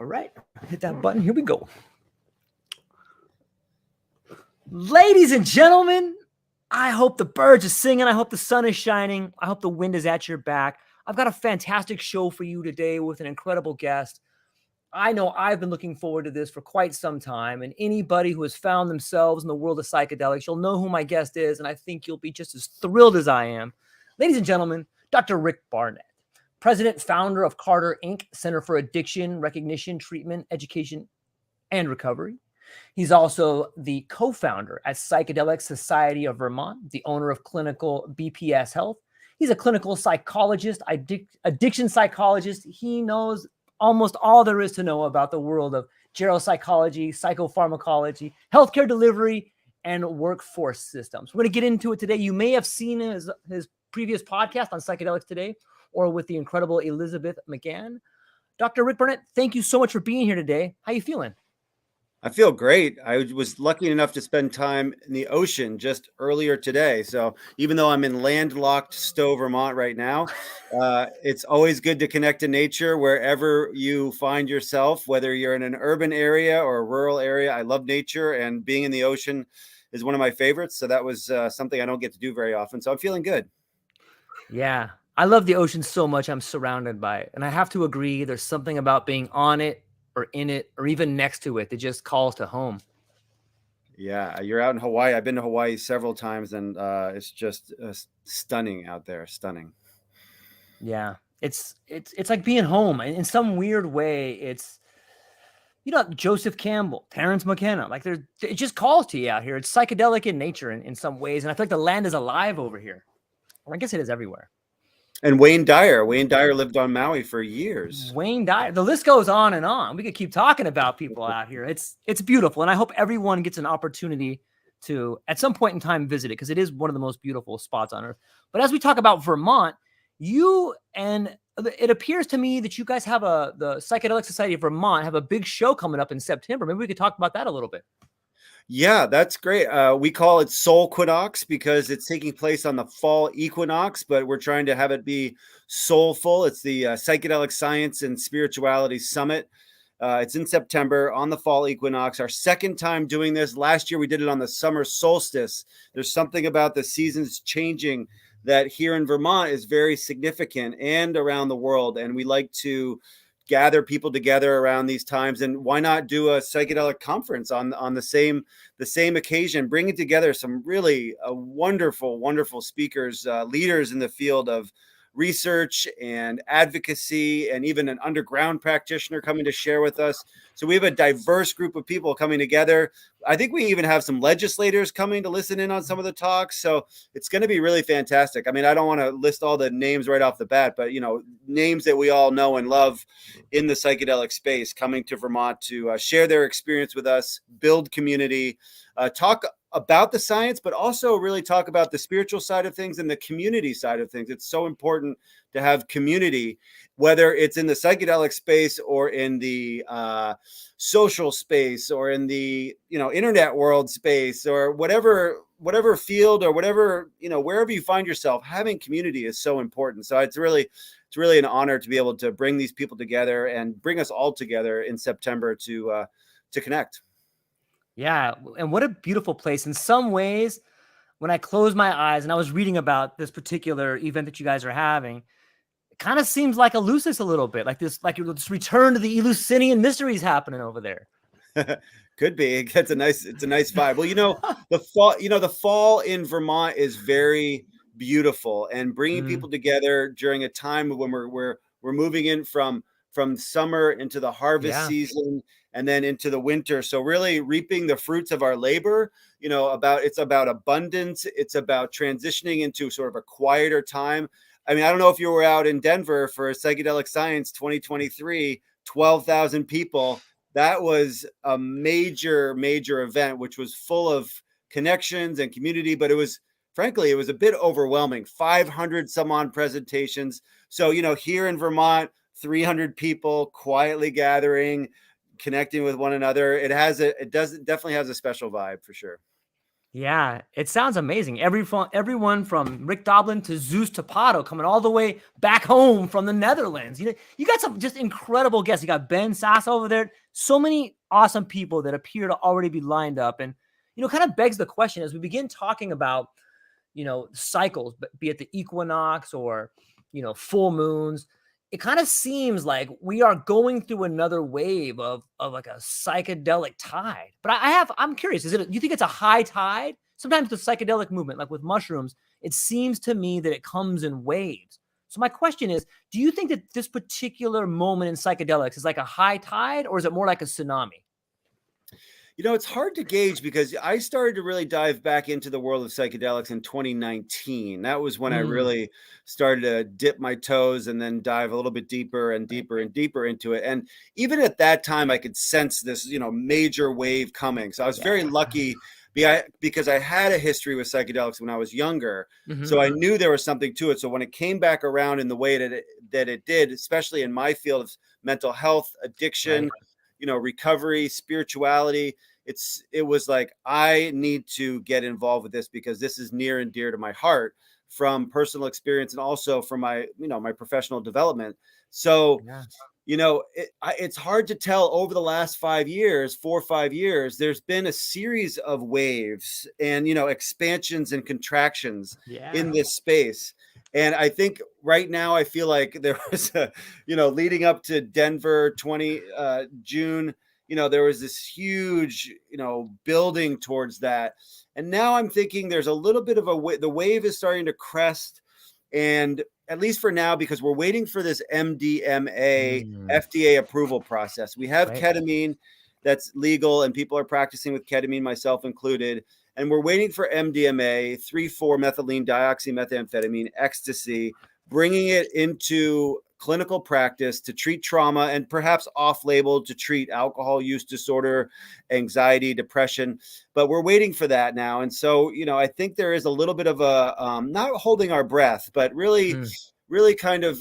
All right, hit that button. Here we go. Ladies and gentlemen, I hope the birds are singing. I hope the sun is shining. I hope the wind is at your back. I've got a fantastic show for you today with an incredible guest. I know I've been looking forward to this for quite some time, and anybody who has found themselves in the world of psychedelics, you'll know who my guest is, and I think you'll be just as thrilled as I am. Ladies and gentlemen, Dr. Rick Barnett, president, founder of Carter Inc., Center for Addiction, Recognition, Treatment, Education, and Recovery. He's also the co-founder at Psychedelic Society of Vermont, the owner of Clinical BPS Health. He's a clinical psychologist, addiction psychologist. He knows almost all there is to know about the world of geropsychology, psychopharmacology, healthcare delivery, and workforce systems. We're going to get into it today. You may have seen his previous podcast on Psychedelics Today or with the incredible Elizabeth McGann. Dr. Rick Barnett, thank you so much for being here today. How are you feeling? I feel great. I was lucky enough to spend time in the ocean just earlier today. So even though I'm in landlocked Stowe, Vermont right now, it's always good to connect to nature wherever you find yourself, whether you're in an urban area or a rural area. I love nature, and being in the ocean is one of my favorites. So that was something I don't get to do very often. So I'm feeling good. Yeah, I love the ocean so much. I'm surrounded by it. And I have to agree, there's something about being on it or in it, or even next to it, that just calls to home. Yeah, you're out in Hawaii. I've been to Hawaii several times, and it's just stunning out there. Stunning. Yeah, it's like being home in some weird way. It's, Joseph Campbell, Terrence McKenna, like it just calls to you out here. It's psychedelic in nature in some ways, and I feel like the land is alive over here. Well, I guess it is everywhere. And Wayne Dyer lived on Maui for years. Wayne Dyer, the list goes on and on. We could keep talking about people out here. It's beautiful. And I hope everyone gets an opportunity to, at some point in time, visit it, because it is one of the most beautiful spots on earth. But as we talk about Vermont, it appears to me that you guys have the Psychedelic Society of Vermont have a big show coming up in September. Maybe we could talk about that a little bit. Yeah, that's great. We call it Soul Equinox because it's taking place on the fall equinox, but we're trying to have it be soulful. It's the Psychedelic Science and Spirituality Summit. It's in September on the fall equinox. Our second time doing this. Last year we did it on the summer solstice. There's something about the seasons changing that here in Vermont is very significant, and around the world. And we like to gather people together around these times, and why not do a psychedelic conference on the same occasion, bringing together some really wonderful speakers, leaders in the field of research and advocacy, and even an underground practitioner coming to share with us. So we have a diverse group of people coming together. I think we even have some legislators coming to listen in on some of the talks. So it's going to be really fantastic. I mean, I don't want to list all the names right off the bat, but, names that we all know and love in the psychedelic space coming to Vermont to share their experience with us, build community, talk about the science, but also really talk about the spiritual side of things and the community side of things. It's so important to have community, whether it's in the psychedelic space or in the social space or in the internet world space, or whatever field or whatever, wherever you find yourself. Having community is so important. So it's really an honor to be able to bring these people together and bring us all together in September to connect. Yeah, and what a beautiful place. In some ways, when I closed my eyes and I was reading about this particular event that you guys are having, it kind of seems like Eleusis a little bit, like this return to the Eleusinian mysteries happening over there. Could be. It's a nice vibe. Well, the fall in Vermont is very beautiful, and bringing people together during a time when we're moving in from summer into the harvest season, and then into the winter. So really reaping the fruits of our labor, it's about abundance. It's about transitioning into sort of a quieter time. I mean, I don't know if you were out in Denver for Psychedelic Science 2023, 12,000 people. That was a major event, which was full of connections and community, but it was a bit overwhelming. 500 some odd presentations. So, here in Vermont, 300 people quietly gathering, connecting with one another. It definitely has a special vibe for sure. Yeah, it sounds amazing. Everyone from Rick Doblin to Zeus Tapato coming all the way back home from the Netherlands. You got some just incredible guests. You got Ben Sass over there. So many awesome people that appear to already be lined up. And, kind of begs the question as we begin talking about, cycles, but be it the equinox or, full moons. It kind of seems like we are going through another wave of like a psychedelic tide. But I'm curious, do you think it's a high tide? Sometimes the psychedelic movement, like with mushrooms, it seems to me that it comes in waves. So my question is, do you think that this particular moment in psychedelics is like a high tide, or is it more like a tsunami? It's hard to gauge because I started to really dive back into the world of psychedelics in 2019. That was when I really started to dip my toes and then dive a little bit deeper and deeper and deeper into it. And even at that time, I could sense this, major wave coming. So I was very lucky because I had a history with psychedelics when I was younger. So I knew there was something to it. So when it came back around in the way that it did, especially in my field of mental health, addiction, recovery, spirituality, it was like, I need to get involved with this because this is near and dear to my heart from personal experience and also from my, my professional development. So, it's hard to tell over the last 4 or 5 years, there's been a series of waves and, expansions and contractions in this space. And I think right now, I feel like there was leading up to Denver June, there was this huge, building towards that. And now I'm thinking there's a little bit of the wave is starting to crest. And at least for now, because we're waiting for this MDMA FDA approval process. We have ketamine that's legal and people are practicing with ketamine, myself included. And we're waiting for MDMA, 3,4-methylene dioxymethamphetamine, ecstasy, bringing it into clinical practice to treat trauma and perhaps off-label to treat alcohol use disorder, anxiety, depression. But we're waiting for that now. And so, I think there is a little bit of a, not holding our breath, but really kind of,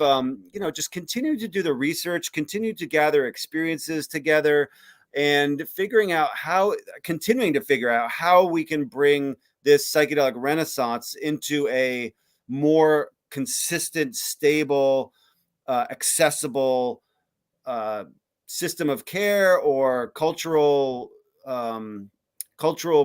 just continue to do the research, continue to gather experiences together and continuing to figure out how we can bring this psychedelic renaissance into a more consistent, stable, accessible system of care or cultural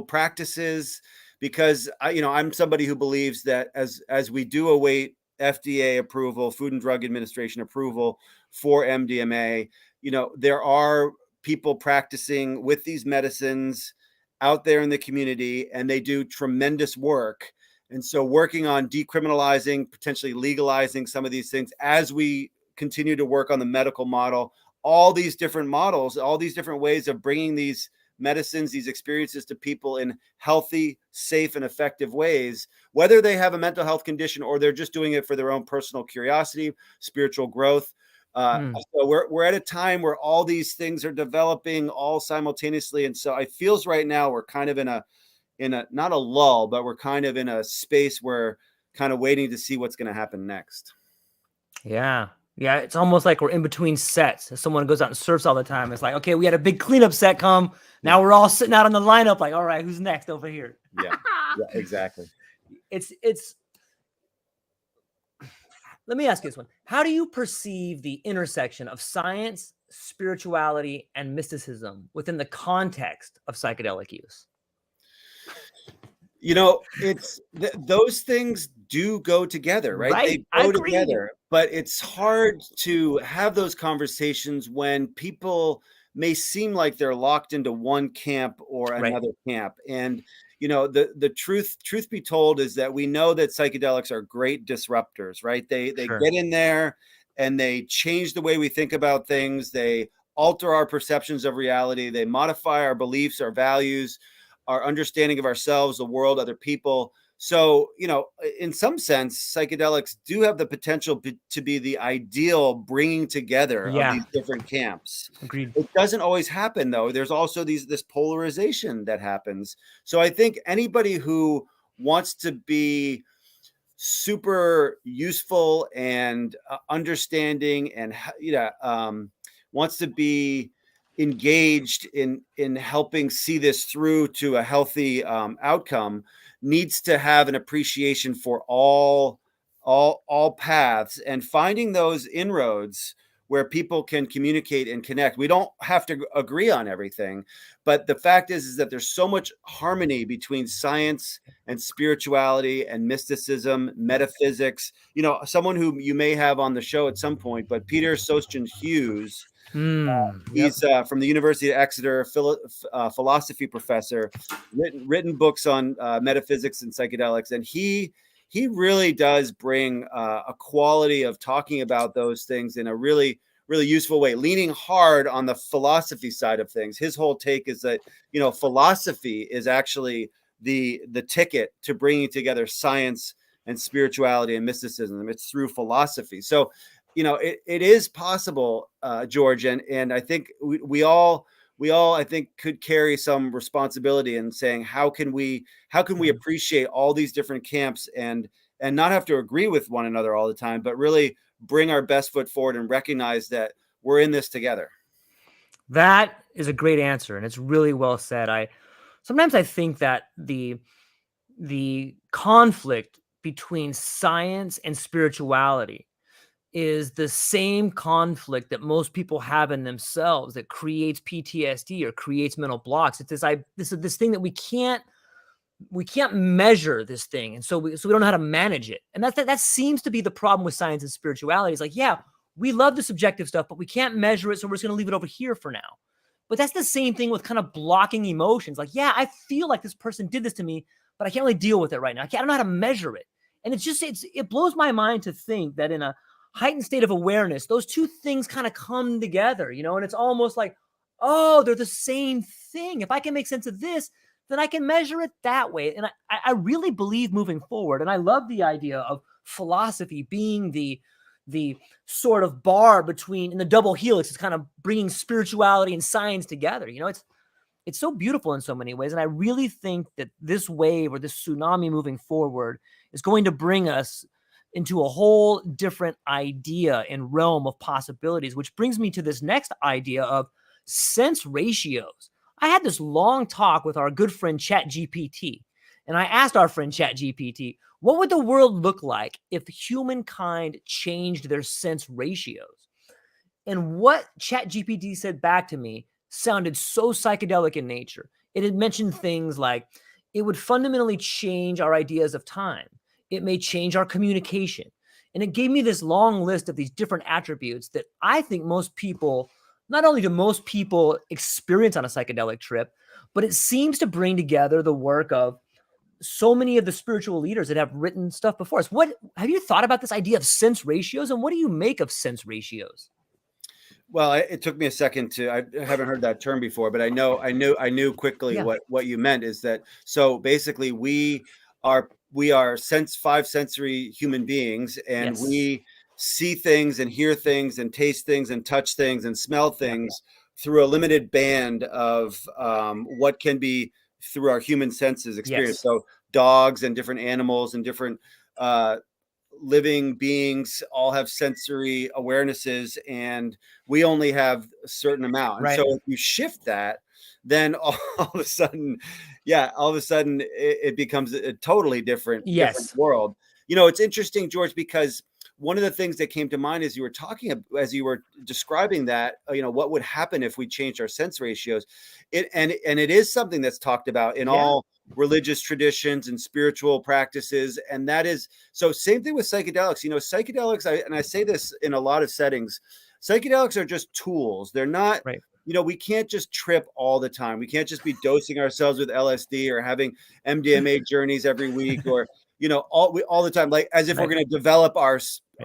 practices. Because I'm somebody who believes that as we do await FDA approval, Food and Drug Administration approval for MDMA, there are people practicing with these medicines out there in the community, and they do tremendous work. And so working on decriminalizing, potentially legalizing some of these things as we continue to work on the medical model, all these different models, all these different ways of bringing these medicines, these experiences to people in healthy, safe, and effective ways, whether they have a mental health condition or they're just doing it for their own personal curiosity, spiritual growth. So we're at a time where all these things are developing all simultaneously. And so it feels right now we're kind of in a not a lull, but we're kind of in a space where kind of waiting to see what's going to happen next. Yeah. Yeah. It's almost like we're in between sets. If someone goes out and surfs all the time, it's like, okay, we had a big cleanup set come. Now we're all sitting out on the lineup like, all right, who's next over here? Yeah, exactly. It's let me ask you this one. How do you perceive the intersection of science, spirituality, and mysticism within the context of psychedelic use? It's those things do go together, right? They go together, but it's hard to have those conversations when people may seem like they're locked into one camp or another camp. And the truth be told is that we know that psychedelics are great disruptors, right? They get in there and they change the way we think about things. They alter our perceptions of reality. They modify our beliefs, our values, our understanding of ourselves, the world, other people. So, in some sense, psychedelics do have the potential to be the ideal bringing together of these different camps. Agreed. It doesn't always happen, though. There's also this polarization that happens. So I think anybody who wants to be super useful and understanding and, wants to be engaged in helping see this through to a healthy outcome needs to have an appreciation for all paths, and finding those inroads where people can communicate and connect. We don't have to agree on everything, but the fact is that there's so much harmony between science and spirituality and mysticism, metaphysics. You know, someone who you may have on the show at some point, but Peter Sostin Hughes, Yep. he's from the University of Exeter, philosophy professor, written books on metaphysics and psychedelics, and he really does bring a quality of talking about those things in a really useful way, leaning hard on the philosophy side of things. His whole take is that, you know, philosophy is actually the ticket to bringing together science and spirituality and mysticism. It's through philosophy. So, you know, it is possible, George, and I think we all I think could carry some responsibility in saying how can we appreciate all these different camps and not have to agree with one another all the time, but really bring our best foot forward and recognize that we're in this together. That is a great answer, and it's really well said. Sometimes I think that the conflict between science and spirituality is the same conflict that most people have in themselves that creates PTSD or creates mental blocks. It's this thing that we can't measure this thing, and so we don't know how to manage it. And that seems to be the problem with science and spirituality. It's like, yeah, we love the subjective stuff, but we can't measure it, so we're just going to leave it over here for now. But that's the same thing with kind of blocking emotions. Like, yeah, I feel like this person did this to me, but I can't really deal with it right now. I don't know how to measure it. And it blows my mind to think that in a heightened state of awareness, those two things kind of come together, you know, and it's almost like, oh, they're the same thing. If I can make sense of this, then I can measure it that way. And I really believe moving forward, and I love the idea of philosophy being the sort of bar between, in the double helix, it's kind of bringing spirituality and science together. You know, it's so beautiful in so many ways. And I really think that this wave or this tsunami moving forward is going to bring us into a whole different idea and realm of possibilities, which brings me to this next idea of sense ratios. I had this long talk with our good friend ChatGPT, and I asked our friend ChatGPT, what would the world look like if humankind changed their sense ratios? And what ChatGPT said back to me sounded so psychedelic in nature. It had mentioned things like it would fundamentally change our ideas of time. It may change our communication. And it gave me this long list of these different attributes that I think not only do most people experience on a psychedelic trip, but it seems to bring together the work of so many of the spiritual leaders that have written stuff before us. What have you thought about this idea of sense ratios, and what do you make of sense ratios? Well, it took me a second I haven't heard that term before, but I knew quickly Yeah. what you meant is that, so basically we are five sensory human beings, and Yes. we see things and hear things and taste things and touch things and smell Yeah. things through a limited band of what can be through our human senses experience. Yes. So dogs and different animals and different living beings all have sensory awarenesses, and we only have a certain amount. And Right. so if you shift that, then all of a sudden, it becomes a totally different Yes. world. You know, it's interesting, George, because one of the things that came to mind as you were describing that, you know, what would happen if we changed our sense ratios? It is something that's talked about in all religious traditions and spiritual practices, and that is, so same thing with psychedelics. You know, psychedelics, I say this in a lot of settings, psychedelics are just tools. They're not, Right. you know, we can't just trip all the time. We can't just be dosing ourselves with LSD or having MDMA journeys every week, or, you know, all the time, like as if we're going to develop our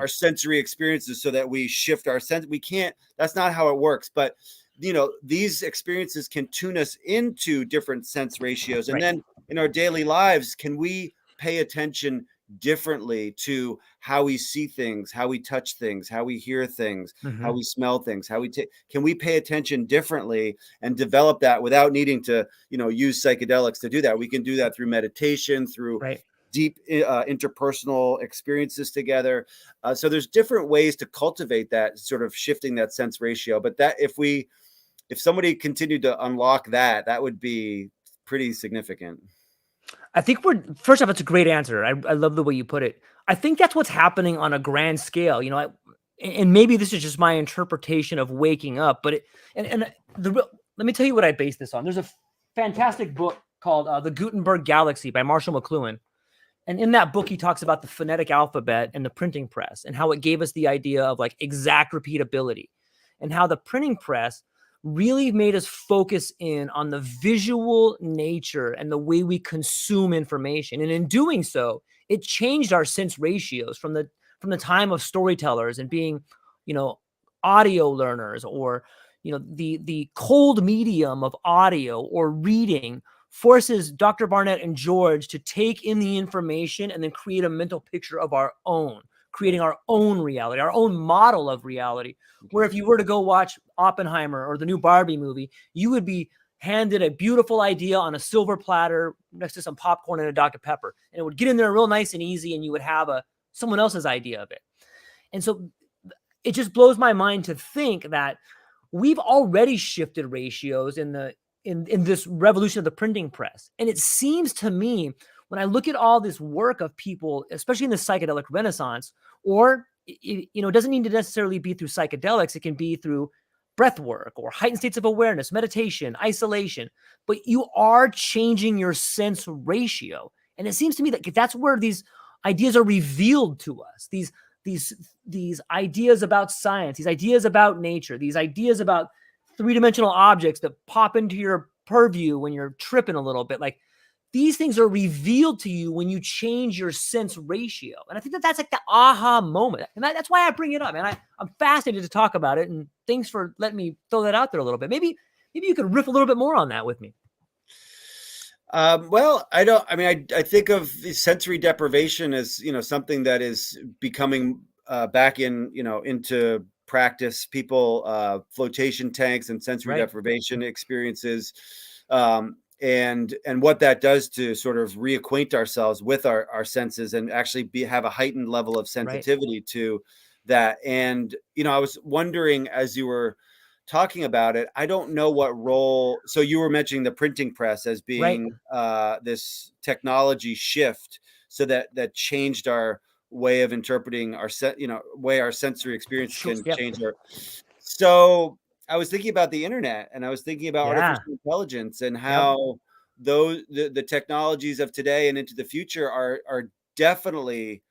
sensory experiences so that we shift our sense. We can't, that's not how it works. But, you know, these experiences can tune us into different sense ratios. And then in our daily lives, can we pay attention differently to how we see things, how we touch things, how we hear things, how we smell things, can we pay attention differently and develop that without needing to, you know, use psychedelics to do that? We can do that through meditation, through deep interpersonal experiences together. So there's different ways to cultivate that sort of shifting that sense ratio. But that if we if somebody continued to unlock that, that would be pretty significant. I think first off, it's a great answer. I love the way you put it. I think that's what's happening on a grand scale, and maybe this is just my interpretation of waking up, but let me tell you what I base this on. There's a fantastic book called The Gutenberg Galaxy by Marshall McLuhan. And in that book, he talks about the phonetic alphabet and the printing press and how it gave us the idea of like exact repeatability, and how the printing press really made us focus in on the visual nature and the way we consume information. And in doing so, it changed our sense ratios from the time of storytellers and being, audio learners, or, the cold medium of audio or reading forces Dr. Barnett and George to take in the information and then create a mental picture of our own, creating our own reality, our own model of reality. Where if you were to go watch Oppenheimer or the new Barbie movie, you would be handed a beautiful idea on a silver platter next to some popcorn and a Dr. Pepper, and it would get in there real nice and easy, and you would have someone else's idea of it. And so it just blows my mind to think that we've already shifted ratios in this revolution of the printing press. And it seems to me, when I look at all this work of people, especially in the psychedelic renaissance, or, it doesn't need to necessarily be through psychedelics. It can be through breath work or heightened states of awareness, meditation, isolation, but you are changing your sense ratio. And it seems to me that that's where these ideas are revealed to us. These ideas about science, these ideas about nature, these ideas about three-dimensional objects that pop into your purview when you're tripping a little bit. Like, these things are revealed to you when you change your sense ratio. And I think that's like the aha moment. And that's why I bring it up. And I'm fascinated to talk about it. And thanks for letting me throw that out there a little bit. Maybe you could riff a little bit more on that with me. Well, I think of sensory deprivation as, something that is becoming back into practice. People, flotation tanks and sensory deprivation experiences, and what that does to sort of reacquaint ourselves with our senses and actually have a heightened level of sensitivity to that. And, I was wondering, as you were talking about it, I don't know what role. So you were mentioning the printing press as being this technology shift, so that changed our way of interpreting way our sensory experience can change our. So I was thinking about the internet, and I was thinking about artificial intelligence, and how the technologies of today and into the future are definitely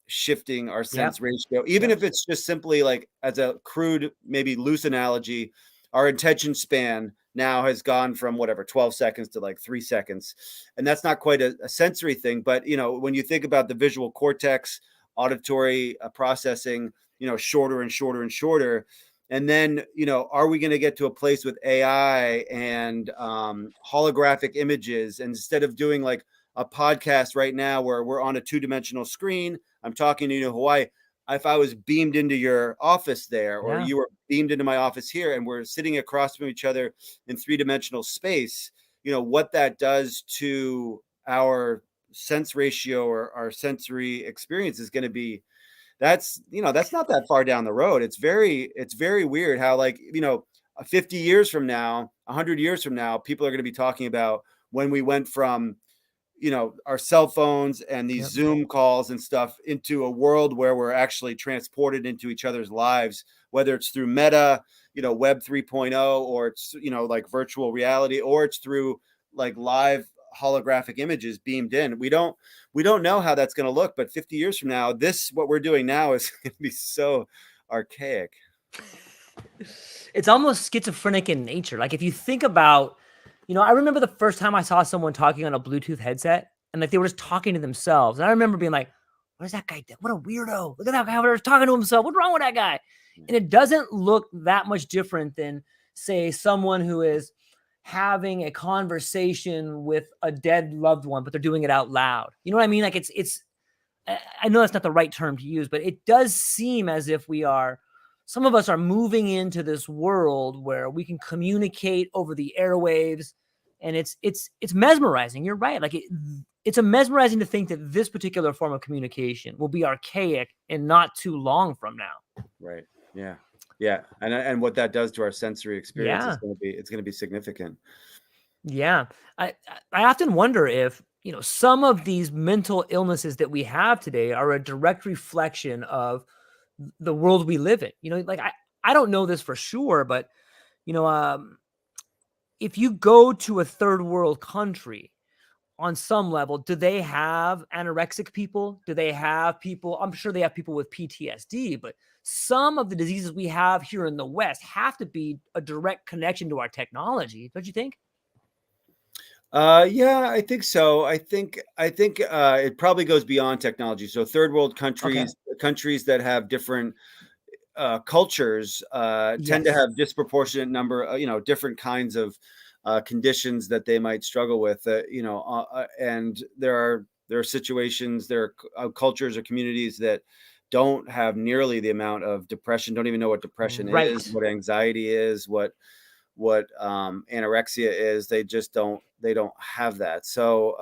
shifting our sense ratio, even if it's just simply, like, as a crude, maybe loose analogy, our attention span now has gone from 12 seconds to like 3 seconds. And that's not quite a sensory thing, but when you think about the visual cortex, auditory processing, shorter and shorter and shorter. And then, are we going to get to a place with AI and holographic images, and instead of doing like a podcast right now where we're on a 2-dimensional screen, I'm talking to you in Hawaii. If I was beamed into your office there, or you were beamed into my office here, and we're sitting across from each other in 3-dimensional space, what that does to our sense ratio or our sensory experience is going to be, that's not that far down the road. It's very weird how, like, 50 years from now, 100 years from now, people are going to be talking about when we went from our cell phones and these Zoom calls and stuff into a world where we're actually transported into each other's lives, whether it's through Meta, Web 3.0, or it's, like virtual reality, or it's through like live holographic images beamed in. We don't know how that's going to look, but 50 years from now, what we're doing now is going to be so archaic. It's almost schizophrenic in nature. Like, if you think about, I remember the first time I saw someone talking on a Bluetooth headset, and like they were just talking to themselves. And I remember being like, what is that guy doing? What a weirdo. Look at that guy over there talking to himself. What's wrong with that guy? And it doesn't look that much different than, say, someone who is having a conversation with a dead loved one, but they're doing it out loud. You know what I mean? Like, I know that's not the right term to use, but it does seem as if some of us are moving into this world where we can communicate over the airwaves, and it's mesmerizing. You're right. Like, it's mesmerizing to think that this particular form of communication will be archaic and not too long from now. Right. Yeah. Yeah, and what that does to our sensory experience is Yeah. going to be, it's going to be significant. Yeah. I often wonder if, some of these mental illnesses that we have today are a direct reflection of the world we live in. Like I don't know this for sure, but you know, if you go to a third world country, on some level, do they have anorexic people? Do they have people? I'm sure they have people with PTSD, but some of the diseases we have here in the West have to be a direct connection to our technology, don't you think? Yeah, I think so. I think it probably goes beyond technology. So third world Okay. countries that have different cultures tend to Yes. have disproportionate number, different kinds of conditions that they might struggle with. And there are situations, there are cultures or communities that don't have nearly the amount of depression, don't even know what depression is, Right. what anxiety is, what anorexia is. They don't have that. So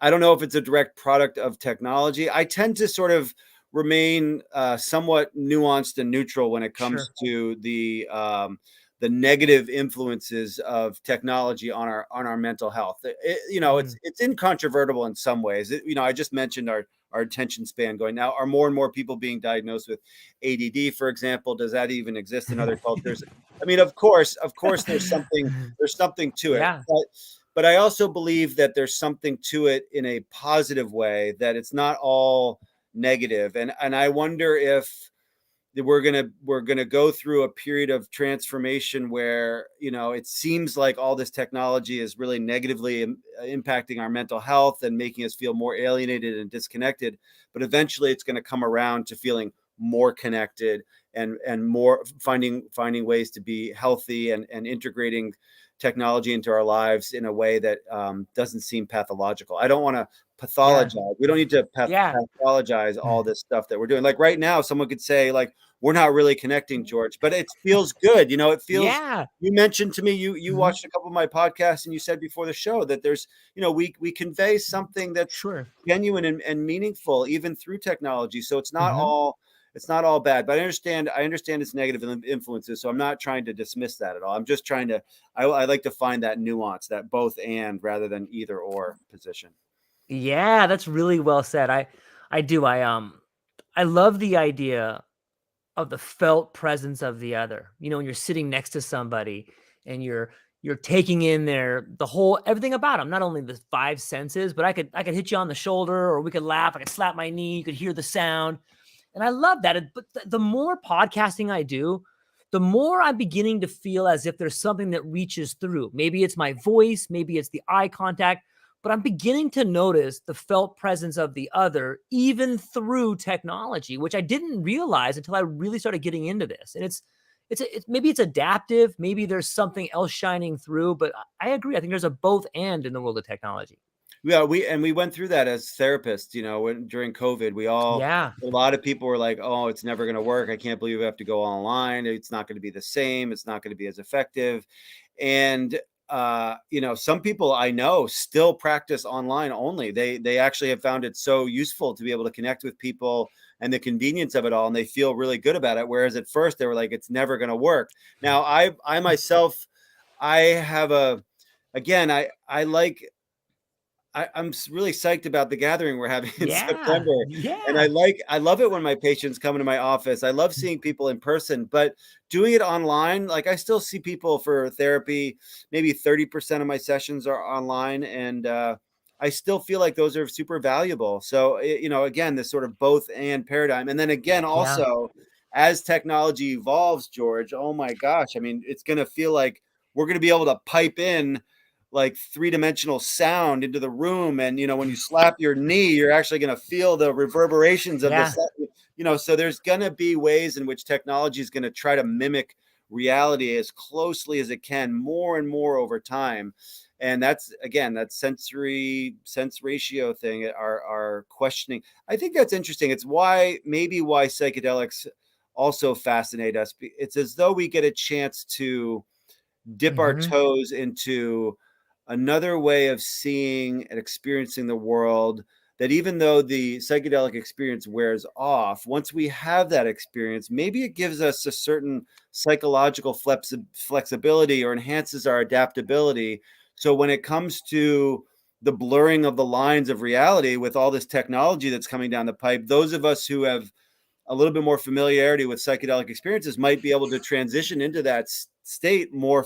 I don't know if it's a direct product of technology. I tend to sort of remain somewhat nuanced and neutral when it comes Sure. to the negative influences of technology on our mental health. Mhm. It's incontrovertible in some ways. I just mentioned our attention span going. Now, are more and more people being diagnosed with ADD, for example? Does that even exist in other cultures? I mean, of course, there's something to it, Yeah. but I also believe that there's something to it in a positive way, that it's not all negative. And I wonder if we're gonna go through a period of transformation where it seems like all this technology is really negatively impacting our mental health and making us feel more alienated and disconnected, but eventually it's going to come around to feeling more connected and more finding ways to be healthy and integrating technology into our lives in a way that doesn't seem pathological. I don't want to Yeah. pathologize. We don't need to Yeah. pathologize all this stuff that we're doing. Like right now, someone could say, like, we're not really connecting, George, but it feels good. It feels. Yeah. You mentioned to me, you Mhm. watched a couple of my podcasts, and you said before the show that there's, we convey something that's Sure. genuine and meaningful even through technology. So Mhm. it's not all bad. But I understand its negative influences. So I'm not trying to dismiss that at all. I'm just trying to. I like to find that nuance, that both and rather than either or position. Yeah, that's really well said. I do. I love the idea of the felt presence of the other. When you're sitting next to somebody and you're taking in the whole everything about them, not only the five senses, but I could hit you on the shoulder, or we could laugh, I could slap my knee, you could hear the sound. And I love that. But the more podcasting I do, the more I'm beginning to feel as if there's something that reaches through. Maybe it's my voice, maybe it's the eye contact, but I'm beginning to notice the felt presence of the other, even through technology, which I didn't realize until I really started getting into this. And maybe it's adaptive, maybe there's something else shining through, but I agree. I think there's a both and in the world of technology. Yeah, we went through that as therapists, during COVID, Yeah. a lot of people were like, "Oh, it's never going to work. I can't believe we have to go online. It's not going to be the same. It's not going to be as effective." And some people I know still practice online only. They actually have found it so useful to be able to connect with people and the convenience of it all, and they feel really good about it. Whereas at first they were like, "It's never going to work." Now, I myself, I have a again, I like I'm really psyched about the gathering we're having in Yeah. September. And Yeah. I love it when my patients come into my office. I love seeing people in person, but doing it online, like I still see people for therapy. Maybe 30% of my sessions are online, and I still feel like those are super valuable. So, again, this sort of both and paradigm. And then again, Yeah. also, as technology evolves, George, oh my gosh, I mean, it's going to feel like we're going to be able to pipe in like three-dimensional sound into the room, and when you slap your knee, you're actually going to feel the reverberations of Yeah. so there's going to be ways in which technology is going to try to mimic reality as closely as it can, more and more over time. And that's, again, that sense ratio thing, our questioning. I think that's interesting. It's why psychedelics also fascinate us. It's as though we get a chance to dip our Mhm. toes into another way of seeing and experiencing the world that even though the psychedelic experience wears off, once we have that experience, maybe it gives us a certain psychological flexibility or enhances our adaptability. So when it comes to the blurring of the lines of reality with all this technology that's coming down the pipe, those of us who have a little bit more familiarity with psychedelic experiences might be able to transition into that state more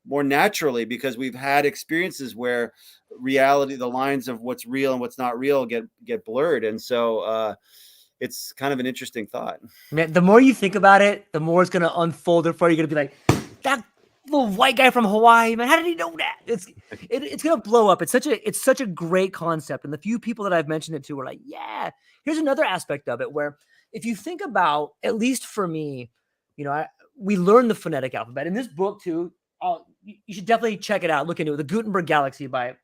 naturally, because we've had experiences where reality, the lines of what's real and what's not real, get blurred. And so it's kind of an interesting thought. Man, the more you think about it, the more it's going to unfold for you. You're going to be like, that little white guy from Hawaii, man, how did he know that? It's going to blow up. It's such a great concept. And the few people that I've mentioned it to were like, yeah. Here's another aspect of it where if you think about, at least for me, we learned the phonetic alphabet in this book too. You should definitely check it out. Look into it. The Gutenberg Galaxy by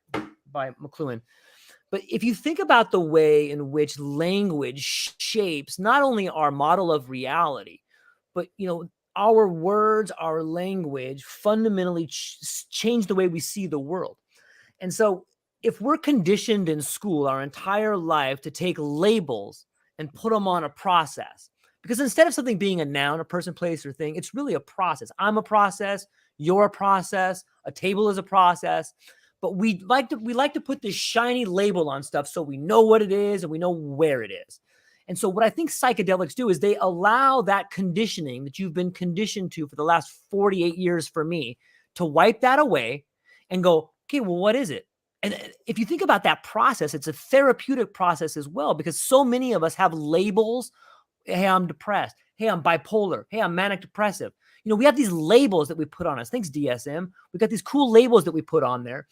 McLuhan. But if you think about the way in which language shapes not only our model of reality, but our words, our language fundamentally change the way we see the world. And so if we're conditioned in school our entire life to take labels and put them on a process, because instead of something being a noun, a person, place, or thing, it's really a process. I'm a process, you're a process, a table is a process. But we like to put this shiny label on stuff so we know what it is and we know where it is. And so what I think psychedelics do is they allow that conditioning that you've been conditioned to for the last 48 years for me to wipe that away and go, okay, well, what is it? And if you think about that process, it's a therapeutic process as well, because so many of us have labels. Hey, I'm depressed. Hey, I'm bipolar. Hey, I'm manic depressive. We have these labels that we put on us. Thanks, DSM. We got these cool labels that we put on there.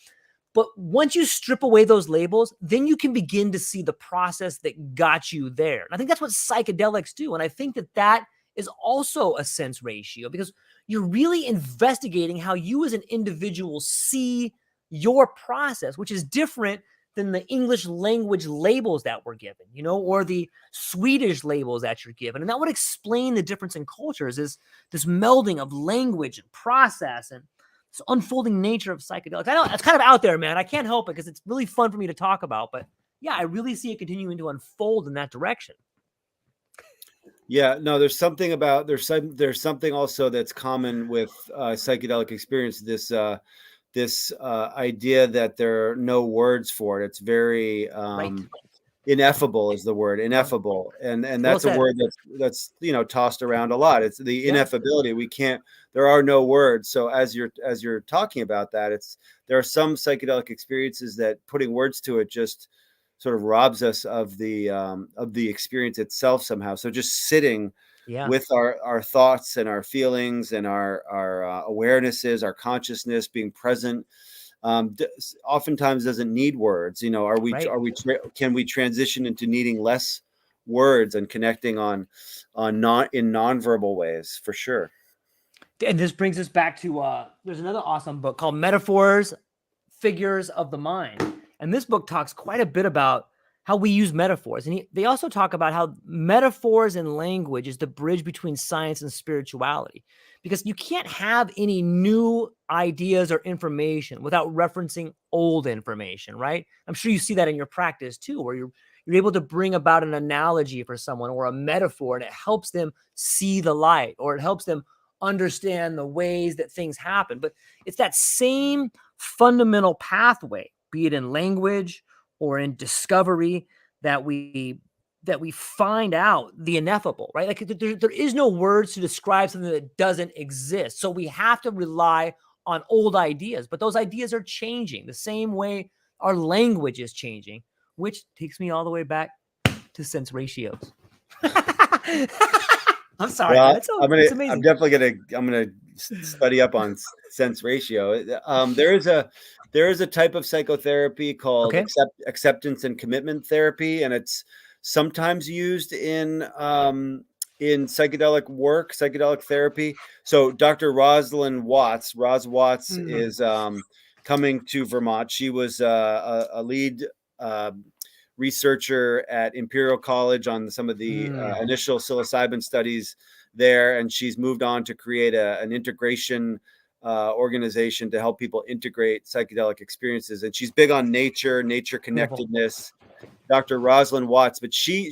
But once you strip away those labels, then you can begin to see the process that got you there. And I think that's what psychedelics do. And I think that is also a sense ratio, because you're really investigating how you as an individual see your process, which is different than the English language labels that we're given, or the Swedish labels that you're given. And that would explain the difference in cultures, is this melding of language and process and this unfolding nature of psychedelics. I know it's kind of out there, man. I can't help it because it's really fun for me to talk about. But yeah, I really see it continuing to unfold in that direction. Yeah, no, there's something also that's common with psychedelic experience. This idea that there are no words for it. It's very Right. ineffable is the word, ineffable, and that's a word that's tossed around a lot. It's the ineffability. There are no words. So as you're talking about that, there are some psychedelic experiences that putting words to it just sort of robs us of the experience itself somehow. So just sitting with our thoughts and our feelings and our awarenesses, our consciousness, being present, oftentimes doesn't need words. Can we transition into needing less words and connecting in nonverbal ways? For sure. And this brings us back to there's another awesome book called Metaphors, Figures of the Mind. And this book talks quite a bit about how we use metaphors. And they also talk about how metaphors and language is the bridge between science and spirituality, because you can't have any new ideas or information without referencing old information, right? I'm sure you see that in your practice too, where you're able to bring about an analogy for someone or a metaphor, and it helps them see the light, or it helps them understand the ways that things happen. But it's that same fundamental pathway, be it in language or in discovery, that we find out the ineffable, right? Like there is no words to describe something that doesn't exist. So we have to rely on old ideas, but those ideas are changing the same way our language is changing, which takes me all the way back to sense ratios. I'm sorry. Well, It's amazing. I'm gonna study up on sense ratio. There is a type of psychotherapy called acceptance and commitment therapy, and it's sometimes used in psychedelic therapy. So Dr. Rosalind Watts, is coming to Vermont. She was a lead researcher at Imperial College on some of the initial psilocybin studies there, and she's moved on to create an integration organization to help people integrate psychedelic experiences. And she's big on nature Beautiful. connectedness. Dr. Rosalind Watts, but she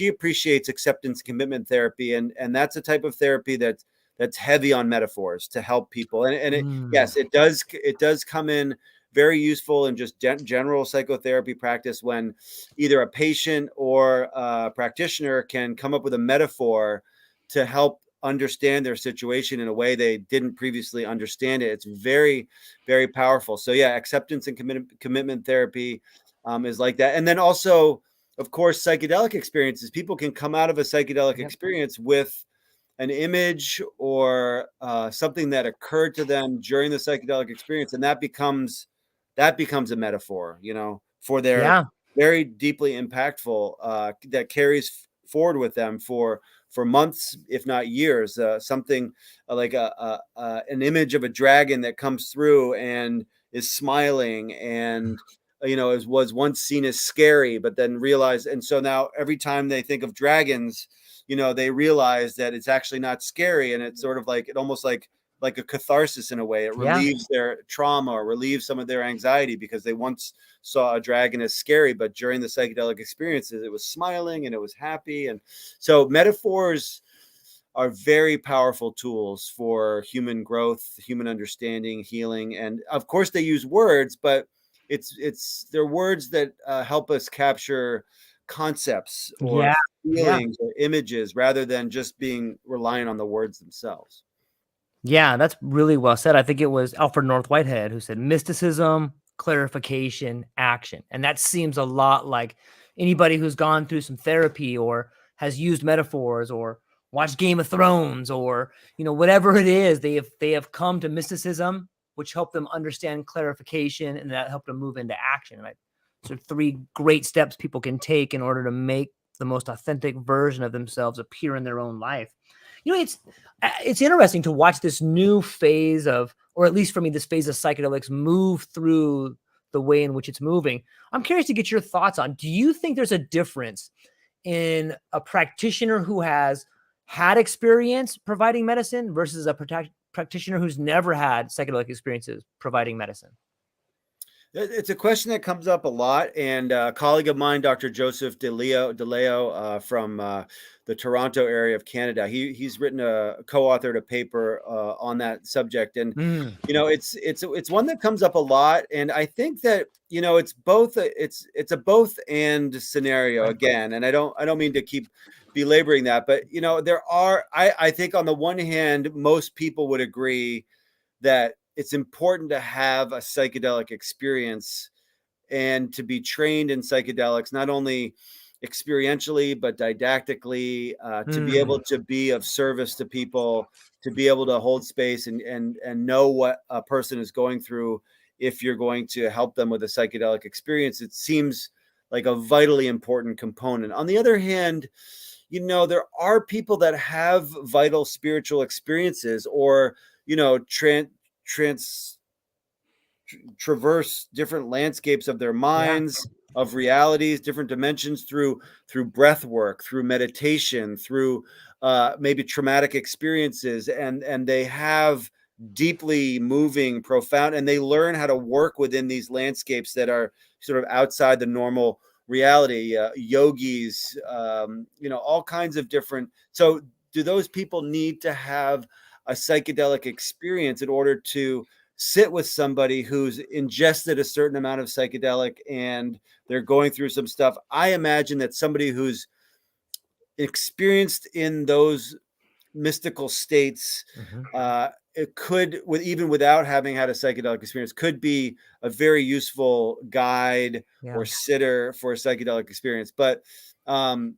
appreciates acceptance commitment therapy, and that's a type of therapy that's heavy on metaphors to help people. And it, yes, it does come in very useful in just general psychotherapy practice when either a patient or a practitioner can come up with a metaphor to help understand their situation in a way they didn't previously understand it. It's very, very powerful. So yeah, acceptance and commitment therapy is like that. And then also, of course, psychedelic experiences. People can come out of a psychedelic experience with an image or something that occurred to them during the psychedelic experience, and that becomes a metaphor, for their very deeply impactful that carries forward with them for months, if not years. Something like an image of a dragon that comes through and is smiling and was once seen as scary, but then realized, and so now every time they think of dragons, they realize that it's actually not scary, and it's sort of like, it almost like a catharsis in a way. It relieves their trauma or relieves some of their anxiety because they once saw a dragon as scary, but during the psychedelic experiences, it was smiling and it was happy. And so metaphors are very powerful tools for human growth, human understanding, healing. And of course they use words, but they're words that help us capture concepts or feelings or images rather than just being reliant on the words themselves. Yeah, that's really well said. I think it was Alfred North Whitehead who said mysticism, clarification, action. And that seems a lot like anybody who's gone through some therapy or has used metaphors or watched Game of Thrones or, whatever it is, they have come to mysticism, which helped them understand clarification, and that helped them move into action. And so 3 great steps people can take in order to make the most authentic version of themselves appear in their own life. It's interesting to watch this new phase of, or at least for me, this phase of psychedelics move through the way in which it's moving. I'm curious to get your thoughts on, do you think there's a difference in a practitioner who has had experience providing medicine versus a practitioner who's never had psychedelic experiences providing medicine? It's a question that comes up a lot, and a colleague of mine, Dr. Joseph DeLeo from the Toronto area of Canada, he's co-authored a paper on that subject, and it's one that comes up a lot, and I think that it's both it's a both and scenario again, and I don't mean to keep belaboring that, but I think on the one hand, most people would agree that it's important to have a psychedelic experience and to be trained in psychedelics, not only experientially, but didactically, to be able to be of service to people, to be able to hold space and know what a person is going through. If you're going to help them with a psychedelic experience, it seems like a vitally important component. On the other hand, there are people that have vital spiritual experiences or, traverse different landscapes of their minds, of realities, different dimensions through breath work, through meditation, through maybe traumatic experiences, and they have deeply moving, profound, and they learn how to work within these landscapes that are sort of outside the normal reality. Yogis, all kinds of different. So do those people need to have a psychedelic experience in order to sit with somebody who's ingested a certain amount of psychedelic and they're going through some stuff? I imagine that somebody who's experienced in those mystical states, it could, even without having had a psychedelic experience, could be a very useful guide or sitter for a psychedelic experience. But even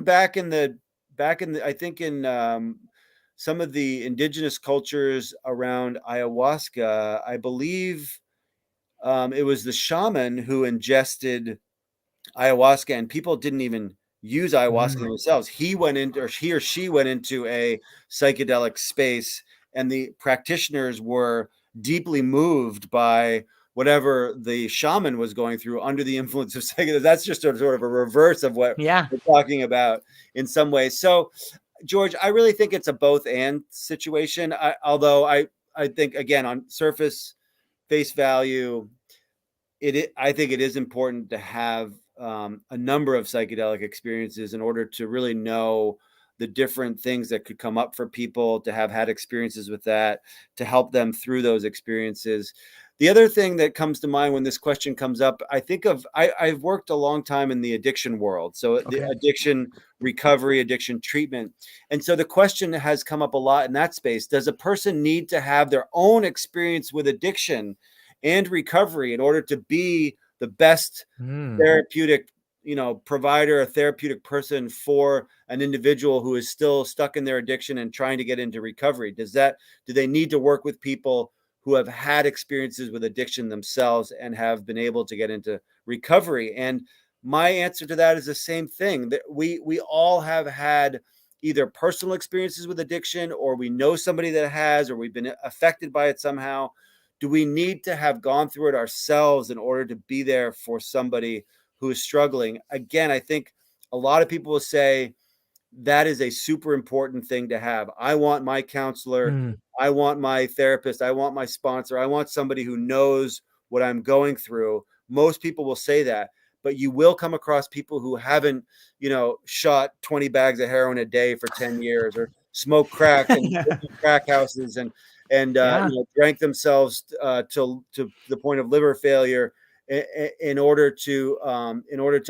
back in the I think in some of the indigenous cultures around ayahuasca, I believe it was the shaman who ingested ayahuasca, and people didn't even use ayahuasca themselves. He or she went into a psychedelic space, and the practitioners were deeply moved by whatever the shaman was going through under the influence of psychedelics. That's just sort of a reverse of what we're talking about in some ways. So George, I really think it's a both and situation. Although I think, again, on surface face value, I think it is important to have a number of psychedelic experiences in order to really know the different things that could come up for people, to have had experiences with that, to help them through those experiences. The other thing that comes to mind when this question comes up, I think of, I've worked a long time in the addiction world. So the Okay. addiction recovery, addiction treatment. And so the question has come up a lot in that space. Does a person need to have their own experience with addiction and recovery in order to be the best Mm. therapeutic, provider, a therapeutic person for an individual who is still stuck in their addiction and trying to get into recovery? Do they need to work with people who have had experiences with addiction themselves and have been able to get into recovery? And my answer to that is the same thing, that we all have had either personal experiences with addiction, or we know somebody that has, or we've been affected by it somehow. Do we need to have gone through it ourselves in order to be there for somebody who is struggling? Again, I think a lot of people will say that is a super important thing to have. I want my counselor, Mm. I want my therapist, I want my sponsor, I want somebody who knows what I'm going through. Most people will say that, but you will come across people who haven't, shot 20 bags of heroin a day for 10 years, or smoked crack and Yeah. lived in crack houses, and Yeah. drank themselves to the point of liver failure in order to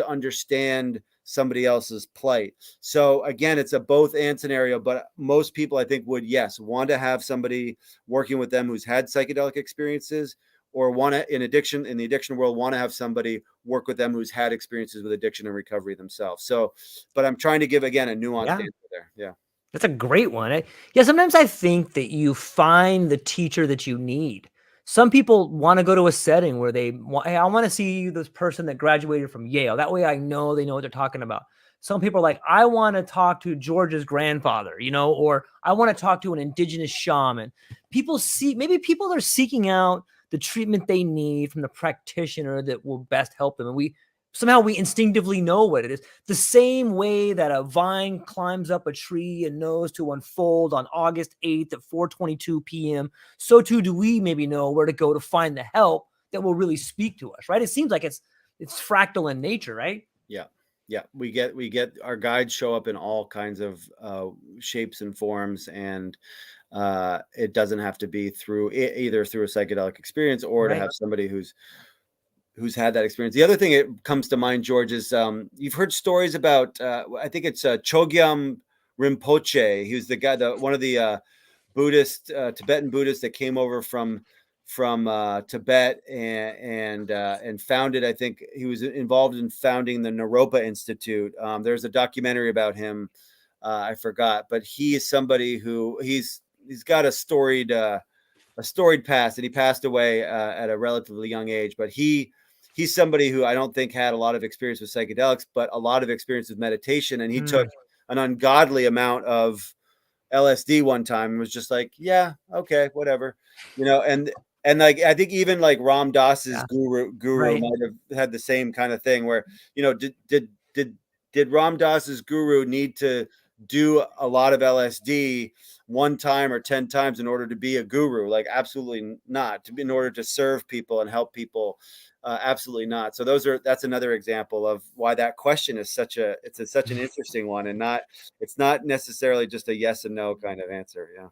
understand somebody else's plight. So again, it's a both and scenario, but most people, I think, would, yes, want to have somebody working with them who's had psychedelic experiences, or want to, in the addiction world, want to have somebody work with them who's had experiences with addiction and recovery themselves. So, but I'm trying to give, again, a nuanced Yeah. answer there. Yeah. That's a great one. Yeah, sometimes I think that you find the teacher that you need. Some people want to go to a setting where hey, I want to see this person that graduated from Yale. That way I know they know what they're talking about. Some people are like, I want to talk to George's grandfather, or I want to talk to an indigenous shaman. Maybe people are seeking out the treatment they need from the practitioner that will best help them. And we instinctively know what it is. The same way that a vine climbs up a tree and knows to unfold on August 8th at 4:22 p.m., so too do we maybe know where to go to find the help that will really speak to us, right? It seems like it's fractal in nature, right? Yeah. Yeah. We get our guides show up in all kinds of shapes and forms, and it doesn't have to be either through a psychedelic experience, or to Right. have somebody who's had that experience. The other thing that comes to mind, George, is you've heard stories about, I think it's Chogyam Rinpoche. He was the guy, one of the Tibetan Buddhists that came over from Tibet, and founded, I think he was involved in founding the Naropa Institute. There's a documentary about him. I forgot, but he is somebody who he's got a storied past, and he passed away at a relatively young age. But he's somebody who I don't think had a lot of experience with psychedelics, but a lot of experience with meditation. And he took an ungodly amount of LSD one time and was just like, yeah, okay, whatever, and like, I think even like Ram Dass's Yeah. guru Right. might have had the same kind of thing, where, did Ram Dass's guru need to do a lot of LSD one time or 10 times in order to be a guru? Like, absolutely not. In order to serve people and help people, absolutely not. So that's another example of why that question is such an interesting one, and it's not necessarily just a yes and no kind of answer. Yeah.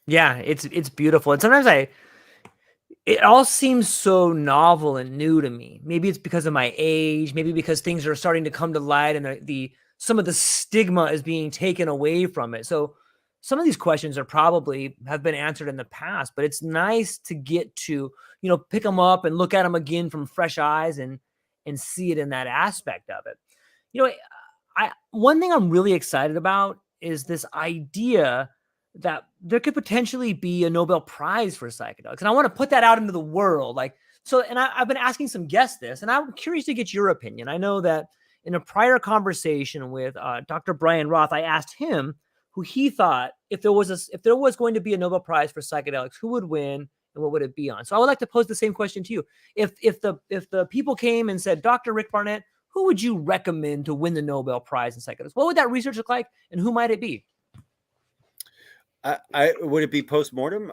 Yeah, it's beautiful. And sometimes it all seems so novel and new to me. Maybe it's because of my age, maybe because things are starting to come to light, and some of the stigma is being taken away from it. So some of these questions have been answered in the past, but it's nice to get to, pick them up and look at them again from fresh eyes and see it in that aspect of it. You know, one thing I'm really excited about is this idea that there could potentially be a Nobel Prize for psychedelics. And I want to put that out into the world. I've been asking some guests this, and I'm curious to get your opinion. I know that in a prior conversation with Dr. Brian Roth, I asked him who he thought, if there was going to be a Nobel Prize for psychedelics, who would win and what would it be on? So I would like to pose the same question to you. If the people came and said, Dr. Rick Barnett, who would you recommend to win the Nobel Prize in psychedelics? What would that research look like, and who might it be? Would it be post-mortem?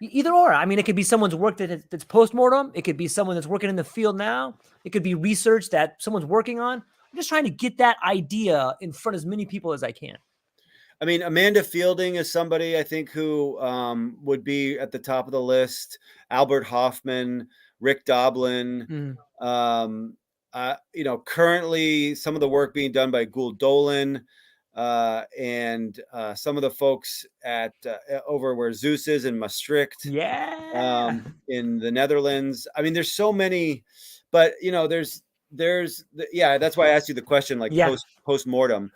Either or. I mean, it could be someone's work that's post-mortem. It could be someone that's working in the field now. It could be research that someone's working on. I'm just trying to get that idea in front of as many people as I can. I mean, Amanda Fielding is somebody I think who would be at the top of the list. Albert Hoffman, Rick Doblin. Currently some of the work being done by Gould Dolan and some of the folks at over where Zeus is in Maastricht, in the Netherlands. I mean, there's so many, but there's that's why I asked you the question, like post-mortem.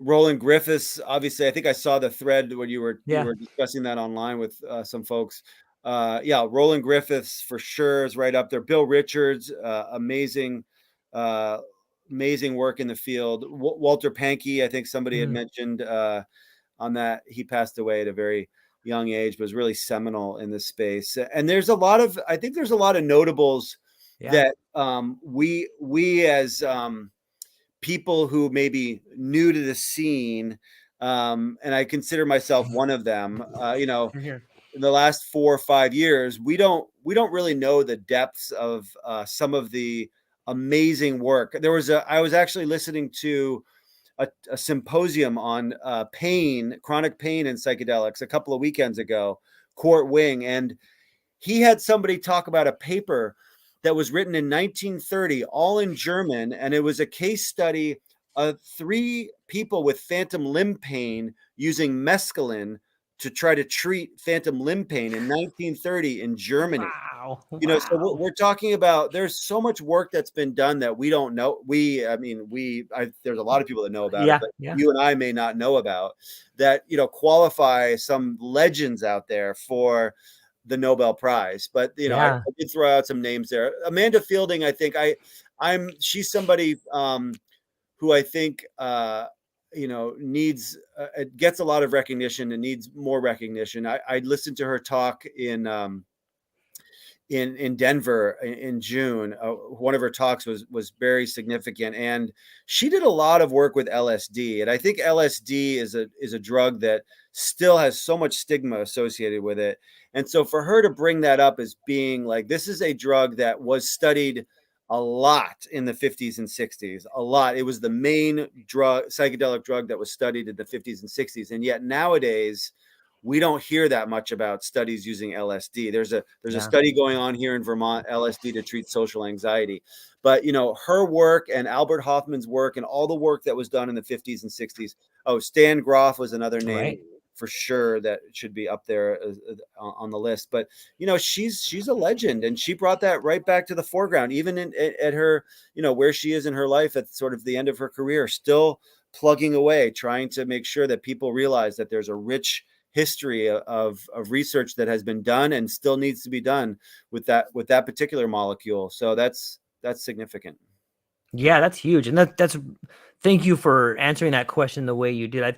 Roland Griffiths, obviously, I think I saw the thread when you were discussing that online with some folks. Roland Griffiths for sure is right up there. Bill Richards, amazing work in the field. Walter Pankey, I think somebody had mentioned on that. He passed away at a very young age, but was really seminal in this space. And there's a lot of notables that we as people who may be new to the scene, and I consider myself one of them, in the last 4 or 5 years, we don't really know the depths of some of the amazing work. I was actually listening to a symposium on chronic pain and psychedelics a couple of weekends ago, Court Wing, and he had somebody talk about a paper that was written in 1930, all in German, and it was a case study of 3 people with phantom limb pain using mescaline to try to treat phantom limb pain in 1930 in Germany. Wow. So we're talking about, there's so much work that's been done that we don't know. There's a lot of people that know about it, but you and I may not know about that, qualify some legends out there for the Nobel Prize. But I did throw out some names there. Amanda Fielding, I think she's somebody who I think needs gets a lot of recognition and needs more recognition. I listened to her talk in Denver in June. One of her talks was very significant, and she did a lot of work with LSD. And I think LSD is a drug that still has so much stigma associated with it. And so for her to bring that up as being like, this is a drug that was studied a lot in the 50s and 60s, a lot. It was the main psychedelic drug that was studied in the 50s and 60s. And yet nowadays, we don't hear that much about studies using LSD. There's a study going on here in Vermont, LSD to treat social anxiety. But, her work and Albert Hoffman's work and all the work that was done in the 50s and 60s. Oh, Stan Grof was another name for sure that should be up there on the list. But, she's a legend, and she brought that right back to the foreground, even at her, where she is in her life at sort of the end of her career, still plugging away, trying to make sure that people realize that there's a rich history of research that has been done and still needs to be done with that particular molecule. So that's significant. Yeah, that's huge. And that's thank you for answering that question the way you did. I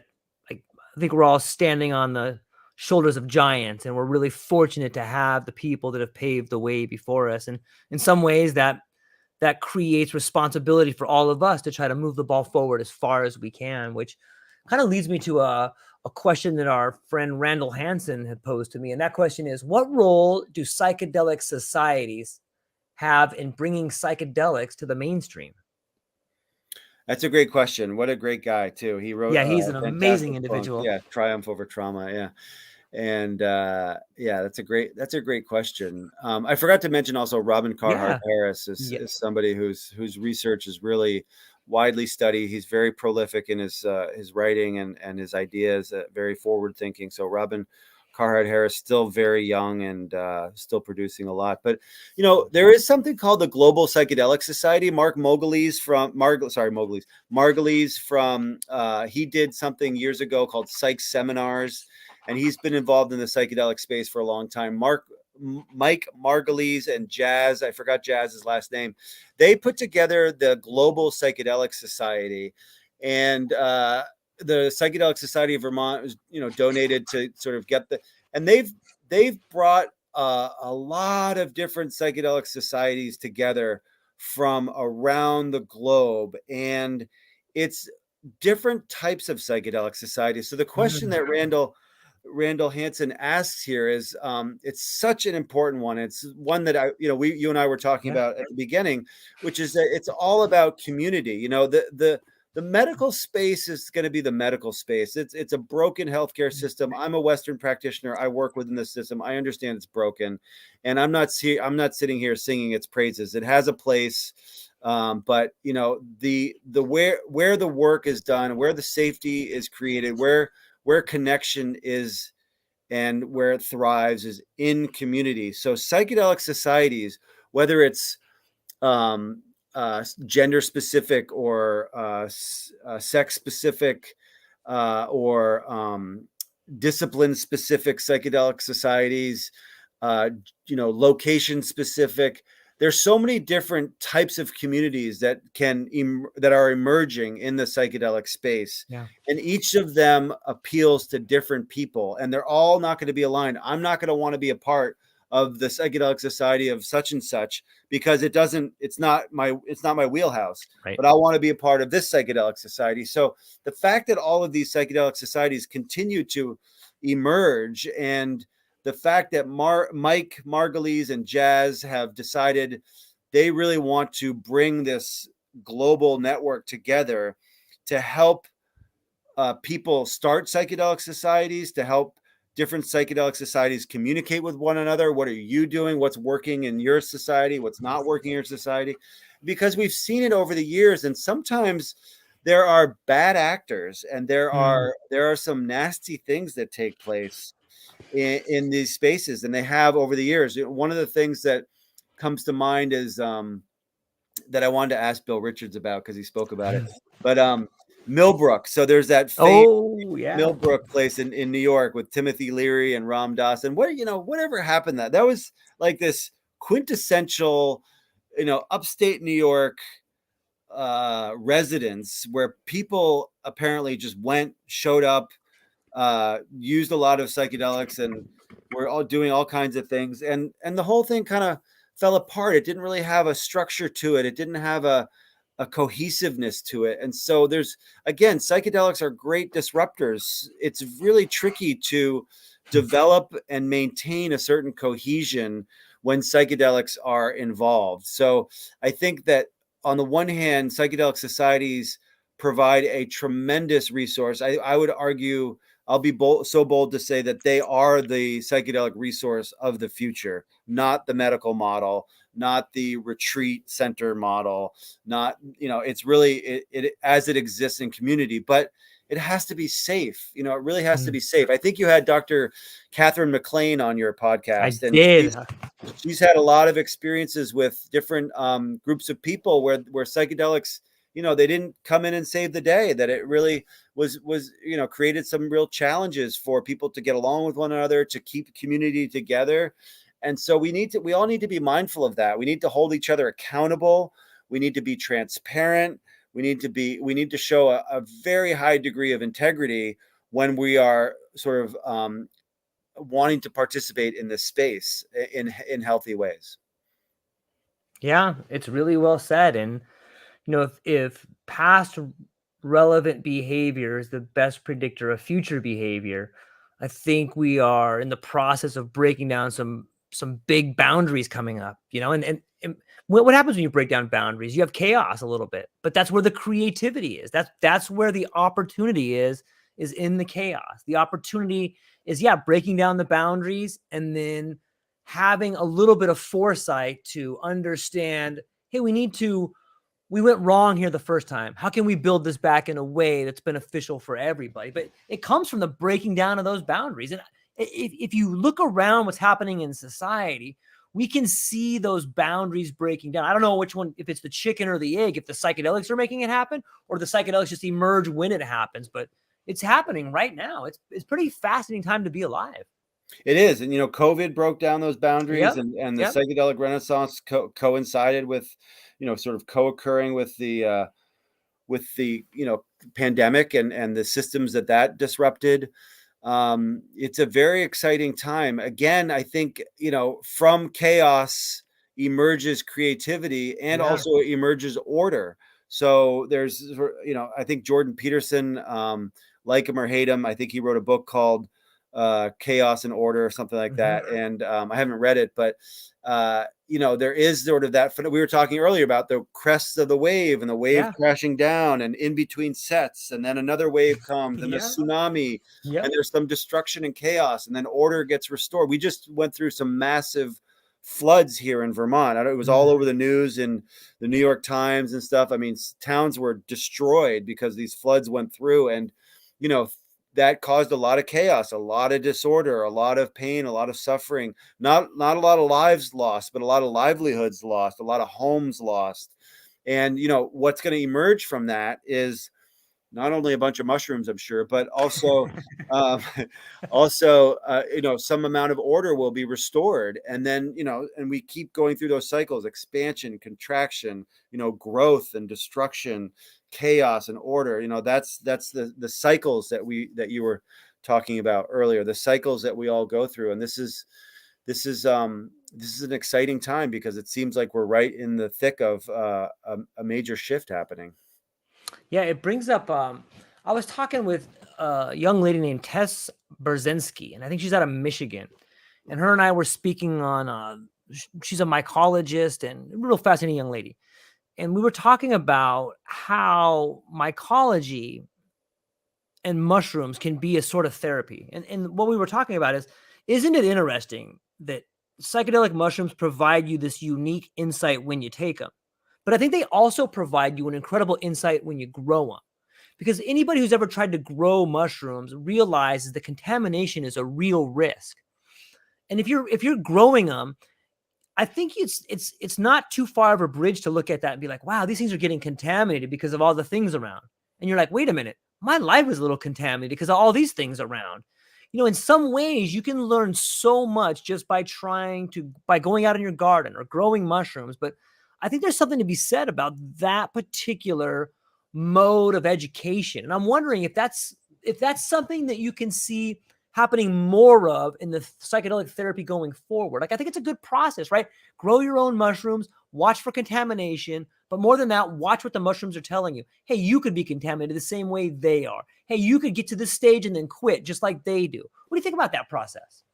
think we're all standing on the shoulders of giants, and we're really fortunate to have the people that have paved the way before us. And in some ways that creates responsibility for all of us to try to move the ball forward as far as we can, which kind of leads me to a question that our friend Randall Hansen had posed to me. And that question is, what role do psychedelic societies have in bringing psychedelics to the mainstream? That's a great question. What a great guy too. He wrote, he's an amazing individual. Book. Yeah. Triumph Over Trauma. Yeah. And that's a great question. I forgot to mention also Robin Carhart Harris is somebody whose research is really widely studied. He's very prolific in his writing and his ideas, very forward thinking. So Robin Carhart Harris, still very young and still producing a lot. But there is something called the Global Psychedelic Society. Margulies from he did something years ago called Psych Seminars, and he's been involved in the psychedelic space for a long time. Mike Margulies and Jazz, I forgot Jazz's last name. They put together the Global Psychedelic Society, and the Psychedelic Society of Vermont was, donated to sort of get and they've brought a lot of different psychedelic societies together from around the globe, and it's different types of psychedelic societies. So the question that Randall Hansen asks here is, it's such an important one. It's one that you and I were talking about at the beginning, which is that it's all about community. The medical space is going to be the medical space. It's a broken healthcare system. I'm a Western practitioner. I work within the system. I understand it's broken, and I'm not sitting here singing its praises. It has a place. But the where the work is done, where the safety is created, where connection is and where it thrives is in community. So psychedelic societies, whether it's gender specific or sex specific or discipline specific psychedelic societies, location specific. There's so many different types of communities that are emerging in the psychedelic space. Yeah. And each of them appeals to different people, and they're all not going to be aligned. I'm not going to want to be a part of the psychedelic society of such and such because it's not my wheelhouse, right. But I want to be a part of this psychedelic society. So the fact that all of these psychedelic societies continue to emerge, and the fact that Mike Margulies and Jazz have decided they really want to bring this global network together to help people start psychedelic societies, to help different psychedelic societies communicate with one another. What are you doing? What's working in your society? What's not working in your society? Because we've seen it over the years, and sometimes there are bad actors, and there are some nasty things that take place in these spaces, and they have over the years. One of the things that comes to mind is that I wanted to ask Bill Richards about because he spoke about it. But Millbrook. So there's that famous Millbrook place in New York with Timothy Leary and Ram Dass. And whatever happened that was like this quintessential, upstate New York residence where people apparently just showed up, used a lot of psychedelics, and we're all doing all kinds of things. And the whole thing kind of fell apart. It didn't really have a structure to it. It didn't have a cohesiveness to it. And so psychedelics are great disruptors. It's really tricky to develop and maintain a certain cohesion when psychedelics are involved. So I think that on the one hand, psychedelic societies provide a tremendous resource. I would argue, I'll be so bold to say that they are the psychedelic resource of the future, not the medical model, not the retreat center model, not, it's really it as it exists in community, but it has to be safe. It really has to be safe. I think you had Dr. Catherine McLean on your podcast. I did. She's had a lot of experiences with different groups of people where psychedelics, they didn't come in and save the day, that it really was created some real challenges for people to get along with one another, to keep community together. And so we all need to be mindful of that. We need to hold each other accountable. We need to be transparent. We need to show a very high degree of integrity when we are sort of wanting to participate in this space in healthy ways. Yeah, it's really well said. And if past relevant behavior is the best predictor of future behavior, I think we are in the process of breaking down some big boundaries coming up. And what happens when you break down boundaries? You have chaos a little bit, but that's where the creativity is. That's where the opportunity is in the chaos. The opportunity is breaking down the boundaries and then having a little bit of foresight to understand, hey, we went wrong here the first time. How can we build this back in a way that's beneficial for everybody? But it comes from the breaking down of those boundaries. And if you look around what's happening in society, we can see those boundaries breaking down. I don't know which one, if it's the chicken or the egg, if the psychedelics are making it happen or the psychedelics just emerge when it happens, but it's happening right now. It's pretty fascinating time to be alive. It is. And, COVID broke down those boundaries, and the psychedelic renaissance coincided with, sort of co-occurring with the pandemic and the systems that disrupted. It's a very exciting time. Again, I think, from chaos emerges creativity, and Yeah. also emerges order. So there's, I think Jordan Peterson, like him or hate him, I think he wrote a book called Chaos and Order or something like that. And I haven't read it, but there is sort of that. We were talking earlier about the crests of the wave, and the wave crashing down, and in between sets, and then another wave comes, and the tsunami, and there's some destruction and chaos, and then order gets restored. We just went through some massive floods here in Vermont. It was all over the news, in the New York Times and stuff. I mean, towns were destroyed because these floods went through, and that caused a lot of chaos, a lot of disorder, a lot of pain, a lot of suffering. Not a lot of lives lost, but a lot of livelihoods lost, a lot of homes lost. And what's going to emerge from that is not only a bunch of mushrooms, I'm sure, but also some amount of order will be restored. And then, and we keep going through those cycles: expansion, contraction, growth and destruction, chaos and order. That's the cycles that you were talking about earlier, the cycles that we all go through. And this is an exciting time, because it seems like we're right in the thick of a major shift happening. Yeah, it brings up, I was talking with a young lady named Tess Berzinski, and I think she's out of Michigan. And her and I were speaking on, she's a mycologist and a real fascinating young lady. And we were talking about how mycology and mushrooms can be a sort of therapy. And what we were talking about is, isn't it interesting that psychedelic mushrooms provide you this unique insight when you take them? But I think they also provide you an incredible insight when you grow them. Because anybody who's ever tried to grow mushrooms realizes that contamination is a real risk. And if you're growing them, I think it's not too far of a bridge to look at that and be like, wow, these things are getting contaminated because of all the things around. And you're like, wait a minute, my life is a little contaminated because of all these things around. In some ways you can learn so much just by going out in your garden or growing mushrooms. But I think there's something to be said about that particular mode of education. And I'm wondering if that's something that you can see happening more of in the psychedelic therapy going forward. Like, I think it's a good process, right? Grow your own mushrooms, watch for contamination, but more than that, watch what the mushrooms are telling you. Hey, you could be contaminated the same way they are. Hey, you could get to this stage and then quit just like they do. What do you think about that process?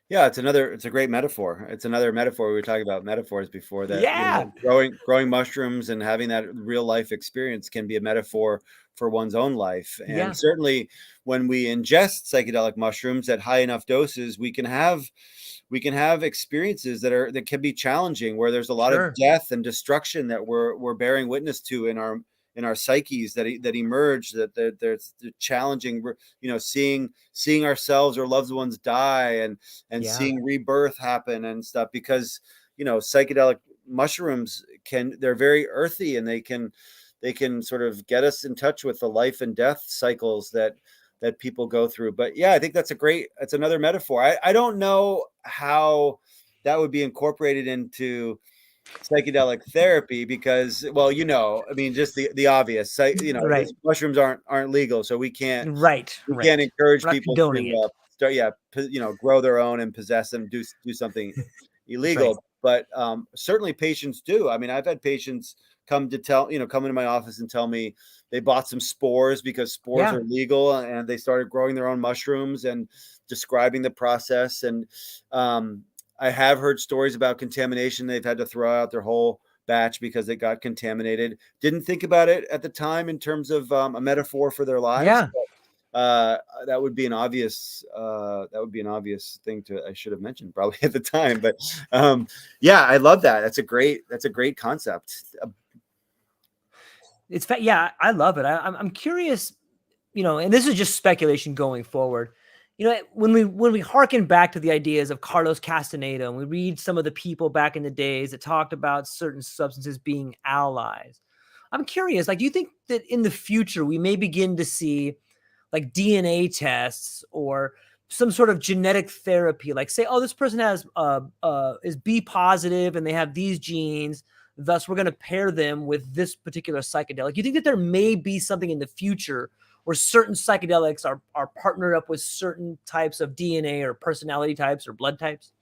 Yeah, it's a great metaphor. It's another metaphor. We were talking about metaphors before, that Yeah. growing mushrooms and having that real life experience can be a metaphor for one's own life. Yeah. And certainly when we ingest psychedelic mushrooms at high enough doses, we can have experiences that can be challenging, where there's a lot of death and destruction that we're bearing witness to in our psyches that emerge, that there's challenging, seeing ourselves or loved ones die, and seeing rebirth happen and stuff, because psychedelic mushrooms they're very earthy, and they can sort of get us in touch with the life and death cycles that people go through. But yeah, I think that's another metaphor. I don't know how that would be incorporated into psychedelic therapy, because, well, I mean, just the obvious, Right. mushrooms aren't legal, so we can't Right. encourage We're not people condoning to start, grow their own and possess them, do something illegal. But certainly patients do. I mean, I've had patients come into my office and tell me they bought some spores because spores are legal, and they started growing their own mushrooms and describing the process. And I have heard stories about contamination. They've had to throw out their whole batch because it got contaminated. Didn't think about it at the time in terms of a metaphor for their lives. Yeah. But, that would be an obvious thing I should have mentioned probably at the time. But yeah, I love that. That's a great concept. I love it. I'm curious, and this is just speculation going forward. When we harken back to the ideas of Carlos Castaneda, and we read some of the people back in the days that talked about certain substances being allies, I'm curious, like, do you think that in the future we may begin to see like DNA tests or some sort of genetic therapy, like say, oh, this person is B positive and they have these genes, thus we're going to pair them with this particular psychedelic? You think that there may be something in the future where certain psychedelics are partnered up with certain types of DNA or personality types or blood types?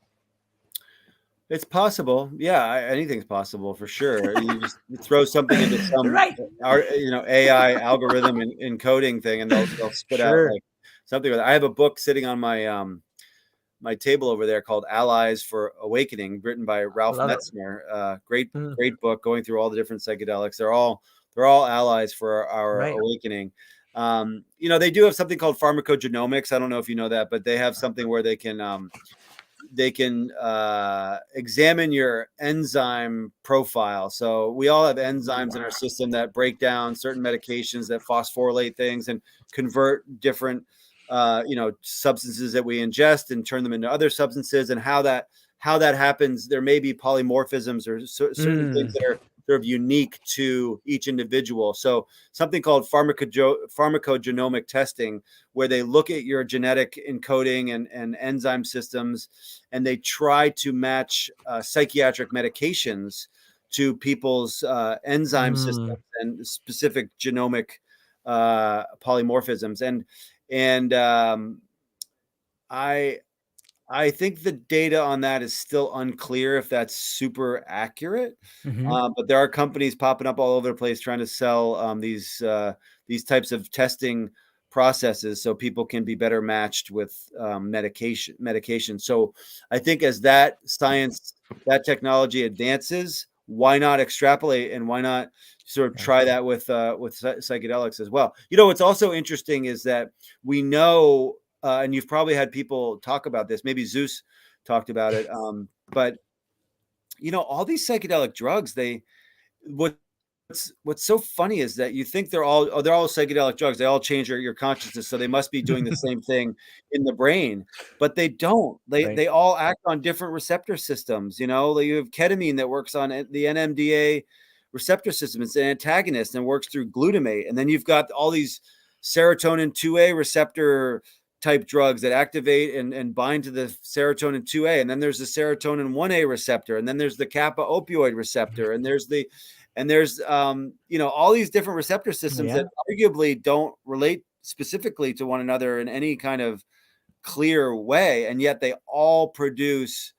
It's possible. Yeah, anything's possible for sure. You just throw something into some Right. AI algorithm and encoding thing, and they'll spit out Sure. like something. I have a book sitting on my table over there called Allies for Awakening, written by Ralph Love it. Metzner. Great Mm, book going through all the different psychedelics. They're all allies for our right. awakening. They do have something called pharmacogenomics. I don't know if you know that, but they have something where they can examine your enzyme profile. So we all have enzymes in our system that break down certain medications, that phosphorylate things and convert different substances that we ingest and turn them into other substances. And how that happens, there may be polymorphisms or certain things Mm, that are sort of unique to each individual. So something called pharmacogenomic testing, where they look at your genetic encoding and enzyme systems, and they try to match psychiatric medications to people's enzyme mm, systems and specific genomic polymorphisms. And I think the data on that is still unclear if that's super accurate. mhm. But there are companies popping up all over the place trying to sell these types of testing processes so people can be better matched with medication. So I think as that science, that technology advances, why not extrapolate, and why not sort of Yeah. try that with psychedelics as well? What's also interesting is that we know, and you've probably had people talk about this. Maybe Zeus talked about it. But all these psychedelic drugs, what's so funny is that you think they're all psychedelic drugs. They all change your consciousness, so they must be doing the same thing in the brain, but they don't. They Right. they all act on different receptor systems. Like you have ketamine that works on the NMDA receptor system. It's an antagonist and works through glutamate, and then you've got all these serotonin 2A receptor type drugs that activate and bind to the serotonin 2A, and then there's the serotonin 1A receptor, and then there's the kappa opioid receptor, and there's all these different receptor systems that Yeah. arguably don't relate specifically to one another in any kind of clear way, and yet they all produce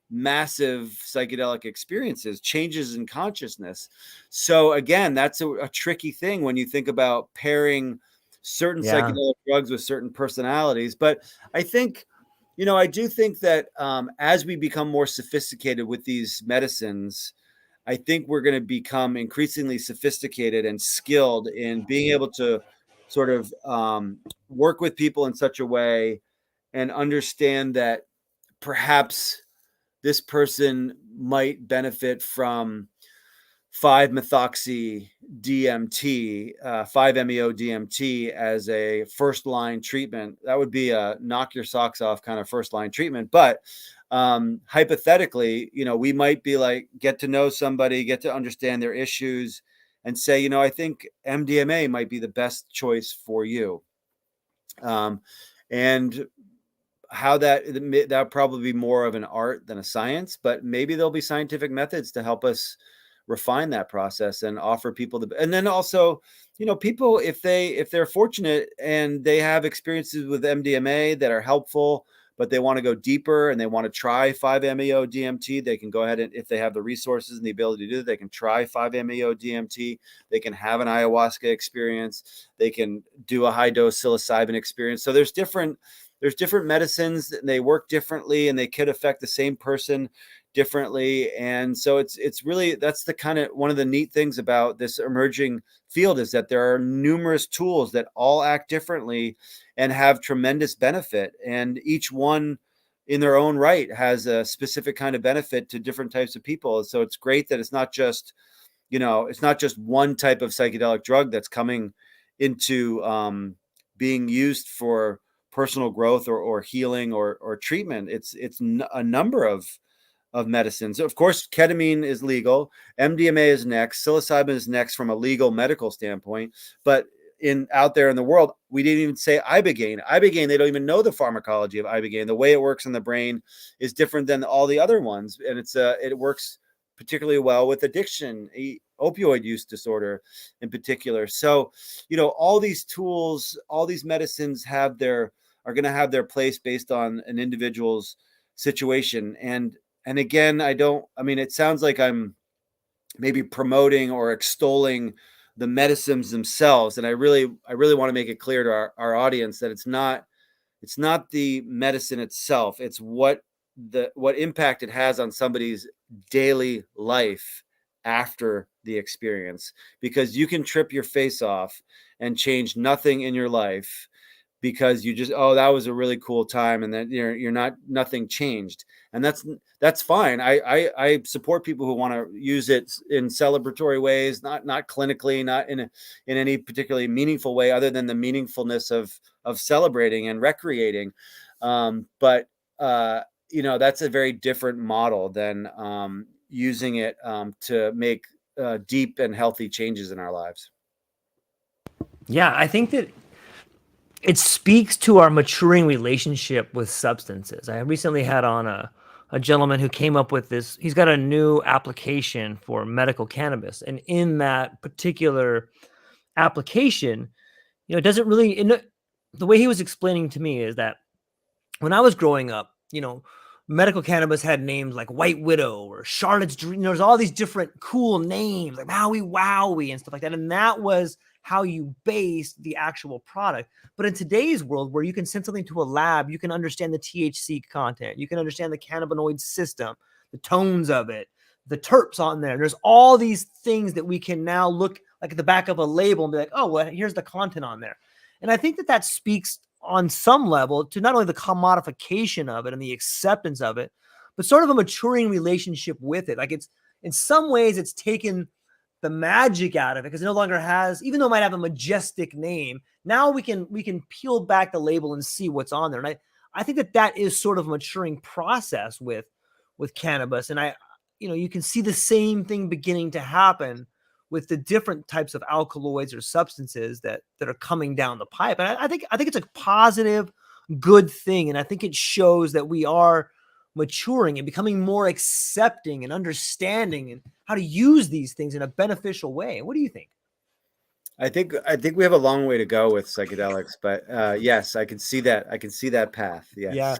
massive psychedelic experiences, changes in consciousness. So again, that's a tricky thing when you think about pairing certain Yeah. psychedelic drugs with certain personalities. But I think, I do think that as we become more sophisticated with these medicines, I think we're going to become increasingly sophisticated and skilled in being able to sort of work with people in such a way and understand that perhaps this person might benefit from 5-methoxy DMT, 5-MeO DMT as a first line treatment. That would be a knock your socks off kind of first line treatment. But hypothetically, we might be like, get to know somebody, get to understand their issues, and say, I think MDMA might be the best choice for you. And how that'll probably be more of an art than a science, but maybe there'll be scientific methods to help us refine that process and offer people and then also, people, if they're fortunate and they have experiences with MDMA that are helpful, but they want to go deeper and they want to try 5-MeO DMT, they can go ahead, and if they have the resources and the ability to do it, they can try 5-MeO DMT. They can have an ayahuasca experience. They can do a high dose psilocybin experience. So there's different medicines, and they work differently, and they could affect the same person differently. And so it's really, that's the kind of one of the neat things about this emerging field, is that there are numerous tools that all act differently and have tremendous benefit, and each one in their own right has a specific kind of benefit to different types of people. So it's great that it's not just one type of psychedelic drug that's coming into being used for personal growth or healing or treatment. It's a number of medicines. Of course, ketamine is legal. MDMA is next. Psilocybin is next from a legal medical standpoint. But out there in the world, we didn't even say ibogaine. Ibogaine, they don't even know the pharmacology of ibogaine. The way it works in the brain is different than all the other ones, and it works particularly well with addiction. opioid use disorder in particular. So, all these tools, all these medicines are going to have their place based on an individual's situation. And again, it sounds like I'm maybe promoting or extolling the medicines themselves. And I really want to make it clear to our audience that it's not the medicine itself. It's what impact it has on somebody's daily life after the experience, because you can trip your face off and change nothing in your life because you just, that was a really cool time, and then nothing changed, and that's fine. I support people who want to use it in celebratory ways, not clinically, not in any particularly meaningful way other than the meaningfulness of celebrating and recreating. But that's a very different model than using it to make deep and healthy changes in our lives. Yeah, I think that it speaks to our maturing relationship with substances. I recently had on a gentleman who came up with this. He's got a new application for medical cannabis. And in that particular application, it doesn't really, the way he was explaining to me is that when I was growing up, medical cannabis had names like White Widow or Charlotte's Dream. There's all these different cool names like Maui Wowie and stuff like that. And that was how you based the actual product. But in today's world, where you can send something to a lab, you can understand the THC content, you can understand the cannabinoid system, the tones of it, the terps on there. There's all these things that we can now look like at the back of a label and be like, oh, well, here's the content on there. And I think that speaks on some level to not only the commodification of it and the acceptance of it, but sort of a maturing relationship with it. Like, it's, in some ways, it's taken the magic out of it, because it no longer has, even though it might have a majestic name, now we can peel back the label and see what's on there. And I think that is sort of a maturing process with cannabis. And you can see the same thing beginning to happen with the different types of alkaloids or substances that are coming down the pipe. And I think it's a positive, good thing. And I think it shows that we are maturing and becoming more accepting and understanding and how to use these things in a beneficial way. What do you think? I think we have a long way to go with psychedelics, but yes, I can see that. I can see that path. Yes. Yeah.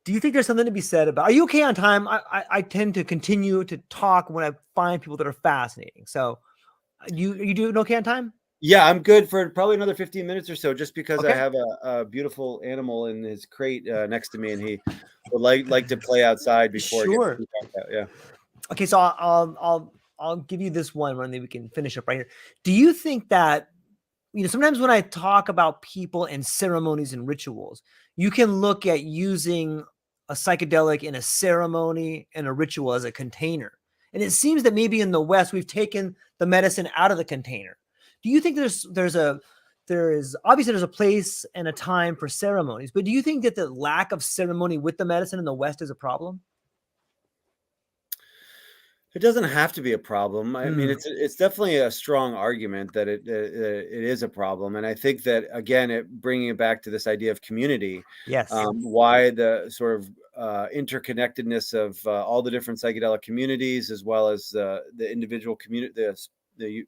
Do you think there's something to be said about? Are you okay on time? I tend to continue to talk when I find people that are fascinating. So, you doing okay on time? Yeah, I'm good for probably another 15 minutes or so, just because Okay. I have a beautiful animal in his crate next to me, and he would like to play outside before Sure. it gets too dark out. Yeah. Okay, so I'll give you this one, and then we can finish up right here. Do you think that, sometimes when I talk about people and ceremonies and rituals, you can look at using a psychedelic in a ceremony and a ritual as a container. And it seems that maybe in the West, we've taken the medicine out of the container. Do you think there's a place and a time for ceremonies, but do you think that the lack of ceremony with the medicine in the West is a problem? It doesn't have to be a problem. I mean, it's definitely a strong argument that it is a problem, and I think that, again, bringing it back to this idea of community. Yes. Why the sort of interconnectedness of all the different psychedelic communities, as well as the individual community, the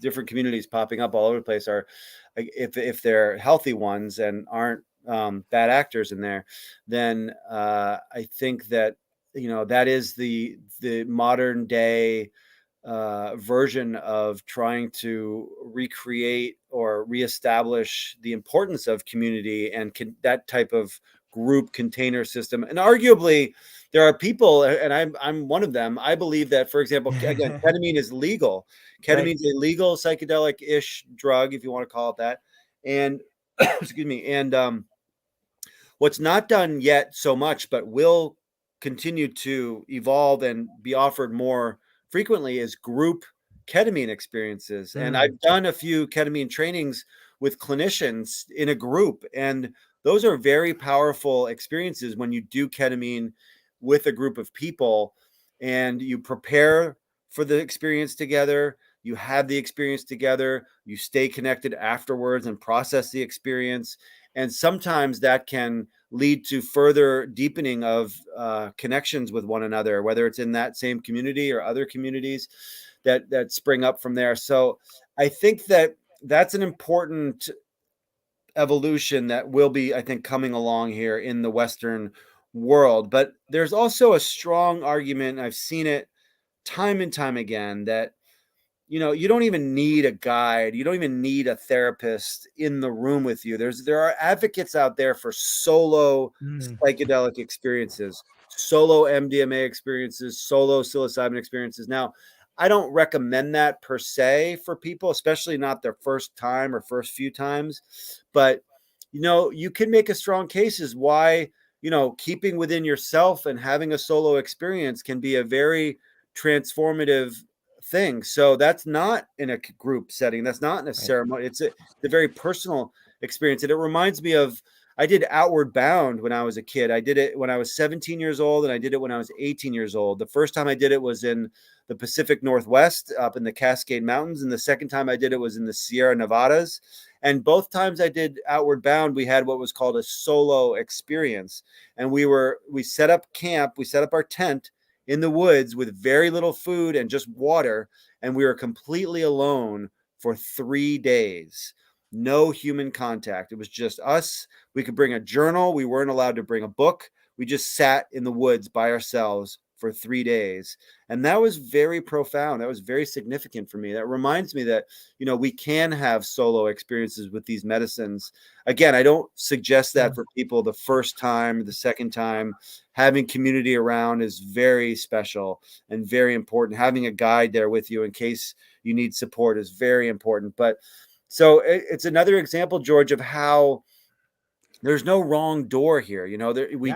different communities popping up all over the place, are, if they're healthy ones and aren't bad actors in there, then I think that that is the modern day version of trying to recreate or reestablish the importance of community and that type of group container system. And arguably, there are people, and I'm one of them. I believe that, for example, again, ketamine is legal. Ketamine is a legal psychedelic-ish drug, if you want to call it that. And excuse me. And what's not done yet so much, but will continue to evolve and be offered more frequently, is group ketamine experiences. And I've done a few ketamine trainings with clinicians in a group, and those are very powerful experiences when you do ketamine with a group of people and you prepare for the experience together, you have the experience together, you stay connected afterwards and process the experience. And sometimes that can lead to further deepening of connections with one another, whether it's in that same community or other communities that spring up from there. So I think that's an important evolution that will be, I think, coming along here in the Western world. But there's also a strong argument, I've seen it time and time again, that you don't even need a guide. You don't even need a therapist in the room with you. There are advocates out there for solo psychedelic experiences, solo MDMA experiences, solo psilocybin experiences. Now, I don't recommend that per se for people, especially not their first time or first few times. But you can make a strong case as why keeping within yourself and having a solo experience can be a very transformative thing. So that's not in a group setting. That's not in a ceremony. It's a very personal experience. And it reminds me of, I did Outward Bound when I was a kid. I did it when I was 17 years old, and I did it when I was 18 years old. The first time I did it was in the Pacific Northwest up in the Cascade Mountains. And the second time I did it was in the Sierra Nevadas. And both times I did Outward Bound, we had what was called a solo experience. And we set up camp, we set up our tent in the woods with very little food and just water. And we were completely alone for 3 days. No human contact. It was just us. We could bring a journal. We weren't allowed to bring a book. We just sat in the woods by ourselves for 3 days. And that was very profound. That was very significant for me. That reminds me that, we can have solo experiences with these medicines. Again, I don't suggest that for people the first time, the second time. Having community around is very special and very important. Having a guide there with you in case you need support is very important. But so it's another example, George, of how there's no wrong door here. We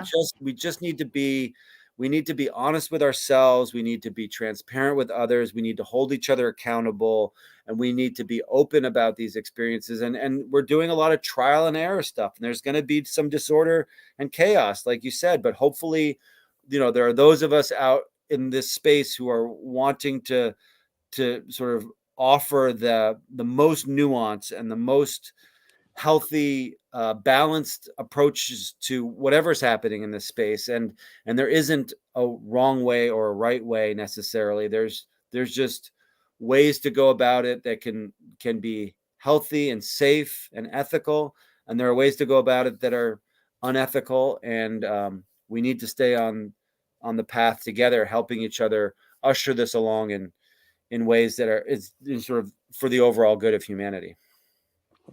just need to be, we need to be honest with ourselves. We need to be transparent with others. We need to hold each other accountable, and we need to be open about these experiences. And we're doing a lot of trial and error stuff, and there's going to be some disorder and chaos, like you said, but hopefully, there are those of us out in this space who are wanting to sort of offer the most nuance and the most healthy, balanced approaches to whatever's happening in this space. And there isn't a wrong way or a right way necessarily. There's just ways to go about it that can be healthy and safe and ethical. And there are ways to go about it that are unethical. And we need to stay on the path together, helping each other usher this along in ways that are is sort of for the overall good of humanity.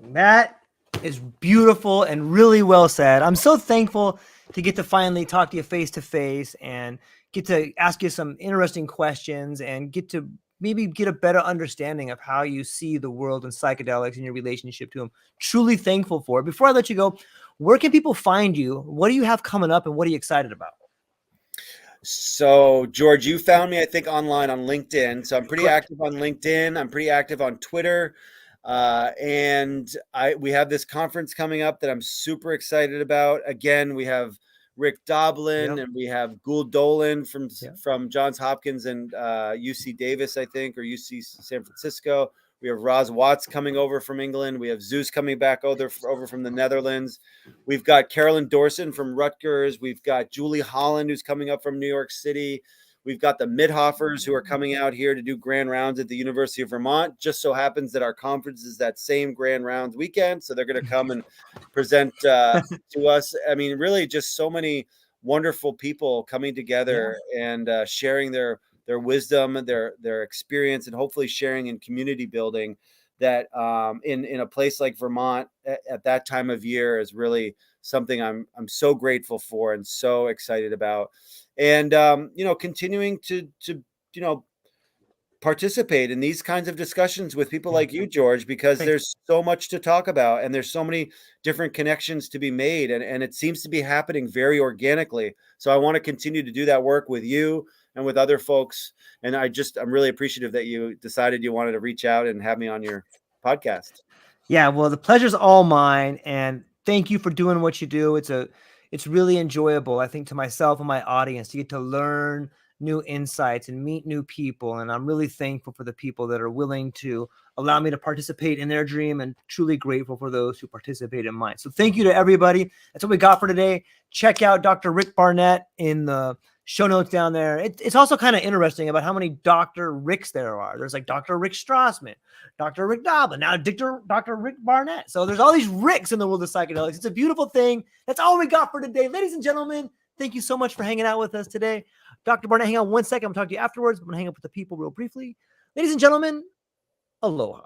That is beautiful and really well said. I'm so thankful to get to finally talk to you face to face and get to ask you some interesting questions and get to maybe get a better understanding of how you see the world and psychedelics and your relationship to them. Truly thankful for it. Before I let you go, where can people find you? What do you have coming up and what are you excited about? So, George, you found me, I think, online on LinkedIn. So I'm pretty active on LinkedIn. I'm pretty active on Twitter. And we have this conference coming up that I'm super excited about. Again, we have Rick Doblin and we have Gould Dolan from Johns Hopkins and UC Davis, I think, or UC San Francisco. We have Roz Watts coming over from England. We have Zeus coming back over from the Netherlands. We've got Carolyn Dorson from Rutgers. We've got Julie Holland, who's coming up from New York City. We've got the Midhoffers who are coming out here to do grand rounds at the University of Vermont. Just so happens that our conference is that same grand rounds weekend. So they're going to come and present to us. I mean, really just so many wonderful people coming together and sharing their wisdom, their experience, and hopefully sharing in community building that in a place like Vermont at that time of year is really something I'm so grateful for and so excited about. And, continuing to participate in these kinds of discussions with people like you, George, because there's so much to talk about and there's so many different connections to be made. And it seems to be happening very organically. So I want to continue to do that work with you and with other folks. And I'm really appreciative that you decided you wanted to reach out and have me on your podcast. Yeah, well, the pleasure's all mine. And thank you for doing what you do. It's really enjoyable, I think, to myself and my audience to get to learn new insights and meet new people. And I'm really thankful for the people that are willing to allow me to participate in their dream, and truly grateful for those who participate in mine. So thank you to everybody. That's what we got for today. Check out Dr. Rick Barnett in the show notes down there. It's also kind of interesting about how many Dr. Ricks there are. There's like Dr. Rick Strassman, Dr. Rick Doblin, now Dr. Rick Barnett. So there's all these Ricks in the world of psychedelics. It's a beautiful thing. That's all we got for today. Ladies and gentlemen, thank you so much for hanging out with us today. Dr. Barnett, hang on one second. I'm going to talk to you afterwards. I'm going to hang up with the people real briefly. Ladies and gentlemen, aloha.